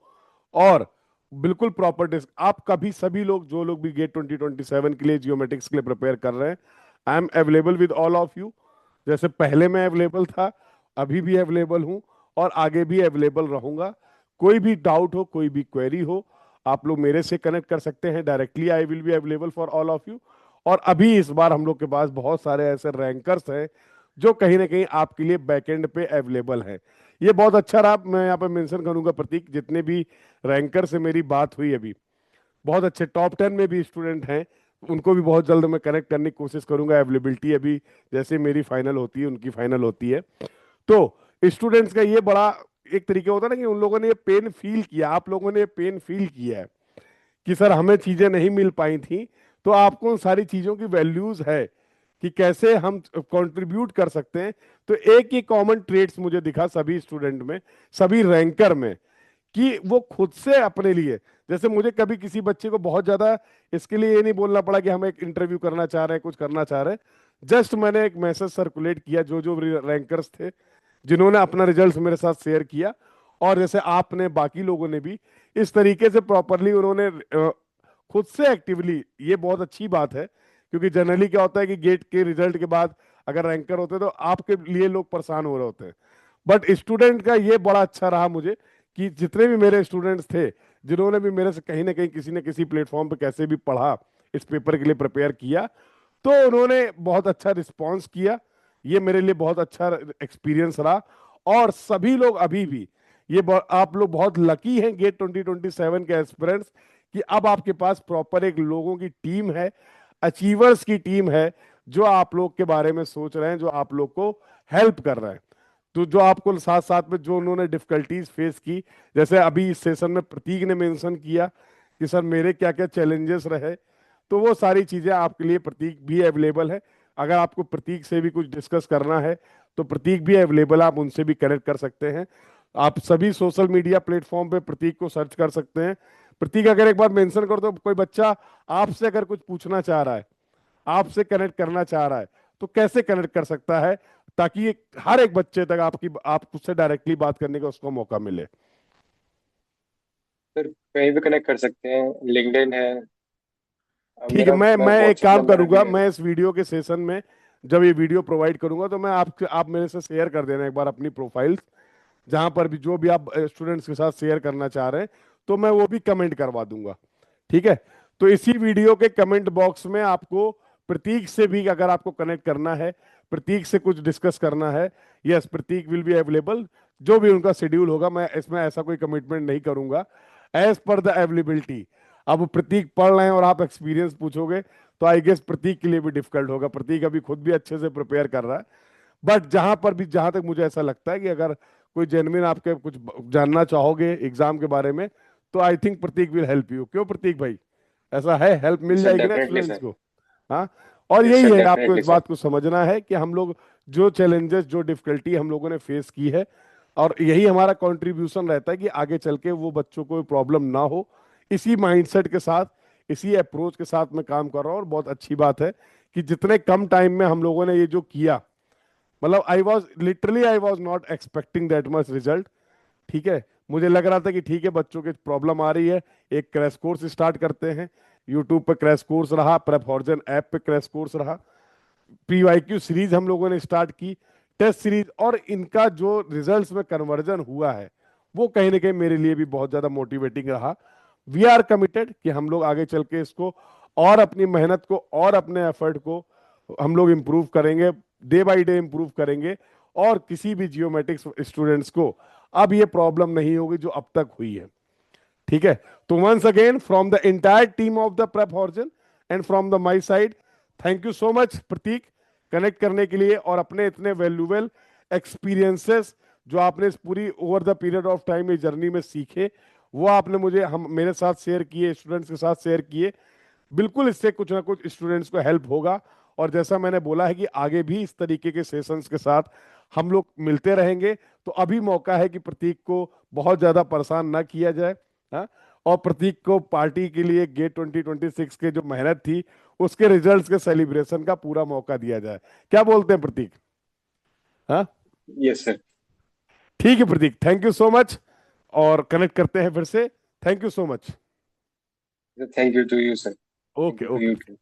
और बिल्कुल प्रॉपर टेस्ट आप कभी, सभी लोग जो लोग भी गेट 2027 के लिए जियोमेट्रिक्स के लिए प्रिपेयर कर रहे हैं, I am available with all of you. जैसे पहले मैं अवेलेबल था, अभी भी अवेलेबल हूँ, और आगे भी अवेलेबल रहूंगा। कोई भी डाउट हो, कोई भी क्वेरी हो, आप लोग मेरे से कनेक्ट कर सकते हैं directly. I will be available for all of you. और अभी इस बार हम लोग के पास बहुत सारे ऐसे रैंकर्स हैं जो कहीं ना कहीं आपके लिए बैकएंड पे अवेलेबल हैं। ये बहुत अच्छा रहा। मैं यहाँ पे मेंशन करूंगा प्रतीक, जितने भी रैंकर से मेरी बात हुई अभी, बहुत अच्छे टॉप 10 में भी स्टूडेंट हैं। उनको भी बहुत जल्द मैं कनेक्ट करने की कोशिश करूंगा। अवेलेबिलिटी अभी जैसे मेरी फाइनल होती है, उनकी फाइनल होती है, तो स्टूडेंट्स का ये बड़ा एक तरीके होता है ना कि उन लोगों ने ये पेन फील किया, आप लोगों ने ये पेन फील किया है कि सर हमें चीजें नहीं मिल पाई थी। तो आपको उन सारी चीजों की वैल्यूज है कि कैसे हम कंट्रीब्यूट कर सकते हैं। तो एक ही कॉमन ट्रेड्स मुझे दिखा सभी स्टूडेंट में, सभी रैंकर में, कि वो खुद से अपने लिए, जैसे मुझे कभी किसी बच्चे को बहुत ज्यादा इसके लिए ये नहीं बोलना पड़ा कि हम एक इंटरव्यू करना चाह रहे हैं, कुछ करना चाह रहे हैं। जस्ट मैंने एक मैसेज सर्कुलेट किया, जो जो रैंकर्स थे जिन्होंने अपना रिजल्ट मेरे साथ शेयर किया, और जैसे आपने, बाकी लोगों ने भी इस तरीके से प्रॉपरली उन्होंने खुद से एक्टिवली, ये बहुत अच्छी बात है। क्योंकि जनरली क्या होता है कि गेट के रिजल्ट के बाद अगर रैंकर होते हैं तो आपके लिए लोग परेशान हो रहे होते हैं। बट स्टूडेंट का ये बड़ा अच्छा रहा मुझे कि जितने भी मेरे स्टूडेंट्स थे, जिन्होंने भी मेरे से कहीं ना कहीं किसी न किसी प्लेटफॉर्म पे कैसे भी पढ़ा, इस पेपर के लिए प्रिपेयर किया, तो उन्होंने बहुत अच्छा रिस्पॉन्स किया। ये मेरे लिए बहुत अच्छा एक्सपीरियंस रहा। और सभी लोग अभी भी, आप लोग बहुत लकी हैं गेट 2027 के एस्पिरेंट्स, कि अब आपके पास प्रॉपर एक लोगों की टीम है, अचीवर्स की टीम है, जो आप लोग के बारे में सोच रहे हैं, जो आप लोग को हेल्प कर रहे हैं। तो जो आपको साथ साथ में जो उन्होंने डिफिकल्टीज फेस की, जैसे अभी इस सेशन में प्रतीक ने मेंशन किया कि सर मेरे क्या क्या चैलेंजेस रहे, तो वो सारी चीजें आपके लिए प्रतीक भी अवेलेबल है। अगर आपको प्रतीक से भी कुछ डिस्कस करना है तो प्रतीक भी अवेलेबल, आप उनसे भी कनेक्ट कर सकते हैं। आप सभी सोशल मीडिया प्लेटफॉर्म पे प्रतीक को सर्च कर सकते हैं। प्रतीक अगर एक बार मेंशन कर दो, कोई बच्चा आपसे अगर कुछ पूछना चाह रहा है, आपसे कनेक्ट करना चाह रहा है, तो कैसे कनेक्ट कर सकता है, ताकि हर एक बच्चे तक आप उससे डायरेक्टली बात करने का उसको मौका मिले। सर कहीं भी कनेक्ट कर सकते हैं, लिंक्डइन है। ठीक है, मेरा मैं मैं एक व्हाट्सएप काम नंबर भी करूंगा, है। मैं इस वीडियो के सेशन में जब ये वीडियो प्रोवाइड करूंगा तो मैं आप मेरे से शेयर कर देना एक बार अपनी प्रोफाइल्स, जहां पर भी जो भी आप स्टूडेंट्स के साथ शेयर करना चाह रहे हैं, तो मैं वो भी कमेंट करवा दूंगा। ठीक है। तो इसी वीडियो के कमेंट बॉक्स में आपको प्रतीक से भी अगर आपको कनेक्ट करना है, प्रतीक से कुछ डिस्कस करना है, yes Prateek will be available. जो भी उनका शेड्यूल होगा, मैं इसमें ऐसा कोई कमिटमेंट नहीं करूंगा, एज पर द अवेलेबिलिटी। अब प्रतीक पढ़ रहे हैं और आप एक्सपीरियंस पूछोगे, तो आई गेस प्रतीक के लिए भी डिफिकल्ट होगा। प्रतीक अभी खुद भी अच्छे से प्रिपेयर कर रहा है। बट जहां पर भी, जहां तक मुझे ऐसा लगता है कि अगर कोई जेन्युइन आपके कुछ जानना चाहोगे एग्जाम के बारे में, तो I think Prateek will help you. क्यों प्रतीक भाई, ऐसा है, हेल्प जी मिल सर, जाएगी ना डेफिनेटली स्टूडेंट्स सर। को? हाँ। और यस यही सर, है, आपको इस डेफिनेटली सर। बात को समझना है कि हम लोग जो चैलेंजेस, जो डिफिकल्टी हम लोगों ने फेस की है, और यही हमारा कंट्रीब्यूशन रहता है कि आगे चल के वो बच्चों को प्रॉब्लम ना हो। इसी माइंडसेट के साथ, इसी अप्रोच के साथ मैं काम कर रहा हूँ। और बहुत अच्छी बात है कि जितने कम टाइम में हम लोगों ने ये जो किया, मतलब I was not expecting that much result. ठीक है, मुझे लग रहा था कि ठीक है बच्चों के प्रॉब्लम आ रही है, एक क्रैश कोर्स स्टार्ट करते हैं। यूट्यूब पे क्रैश कोर्स रहा, प्रेप हॉर्जन ऐप पे क्रैश कोर्स रहा, पीवाईक्यू सीरीज हम लोगों ने स्टार्ट की, टेस्ट सीरीज, और इनका जो रिजल्ट्स में कन्वर्जन हुआ है वो कहीं ना कहीं मेरे लिए भी बहुत ज्यादा मोटिवेटिंग रहा। वी आर कमिटेड कि हम लोग आगे चल के इसको और अपनी मेहनत को और अपने एफर्ट को हम लोग इम्प्रूव करेंगे, डे बाय डे इम्प्रूव करेंगे, और किसी भी जियोमेट्रिक्स स्टूडेंट्स को अब ये प्रॉब्लम नहीं होगी जो अब तक हुई है। ठीक है, तो once again from the entire team of the Prep Horizon and from the my side, thank you so much Prateek, connect करने के लिए और अपने इतने वैल्यूबल एक्सपीरियंसेस जो आपने इस पूरी over the period of time इस जर्नी में सीखे, वो आपने मुझे हम मेरे साथ शेयर किए, स्टूडेंट्स के साथ शेयर किए। बिल्कुल इससे कुछ ना कुछ स्टूडेंट्स को हेल्प होगा, और जैसा मैंने बोला है कि आगे भी इस तरीके के सेशंस के साथ हम लोग मिलते रहेंगे। तो अभी मौका है कि प्रतीक को बहुत ज्यादा परेशान ना किया जाए, हाँ? और प्रतीक को पार्टी के लिए गेट 2026 के जो मेहनत थी उसके रिजल्ट्स के सेलिब्रेशन का पूरा मौका दिया जाए। क्या बोलते हैं प्रतीक? हाँ, यस सर। ठीक है Prateek, thank you so much, और कनेक्ट करते हैं फिर से। Thank you so much. Thank you to you sir. Thank okay you too okay. You.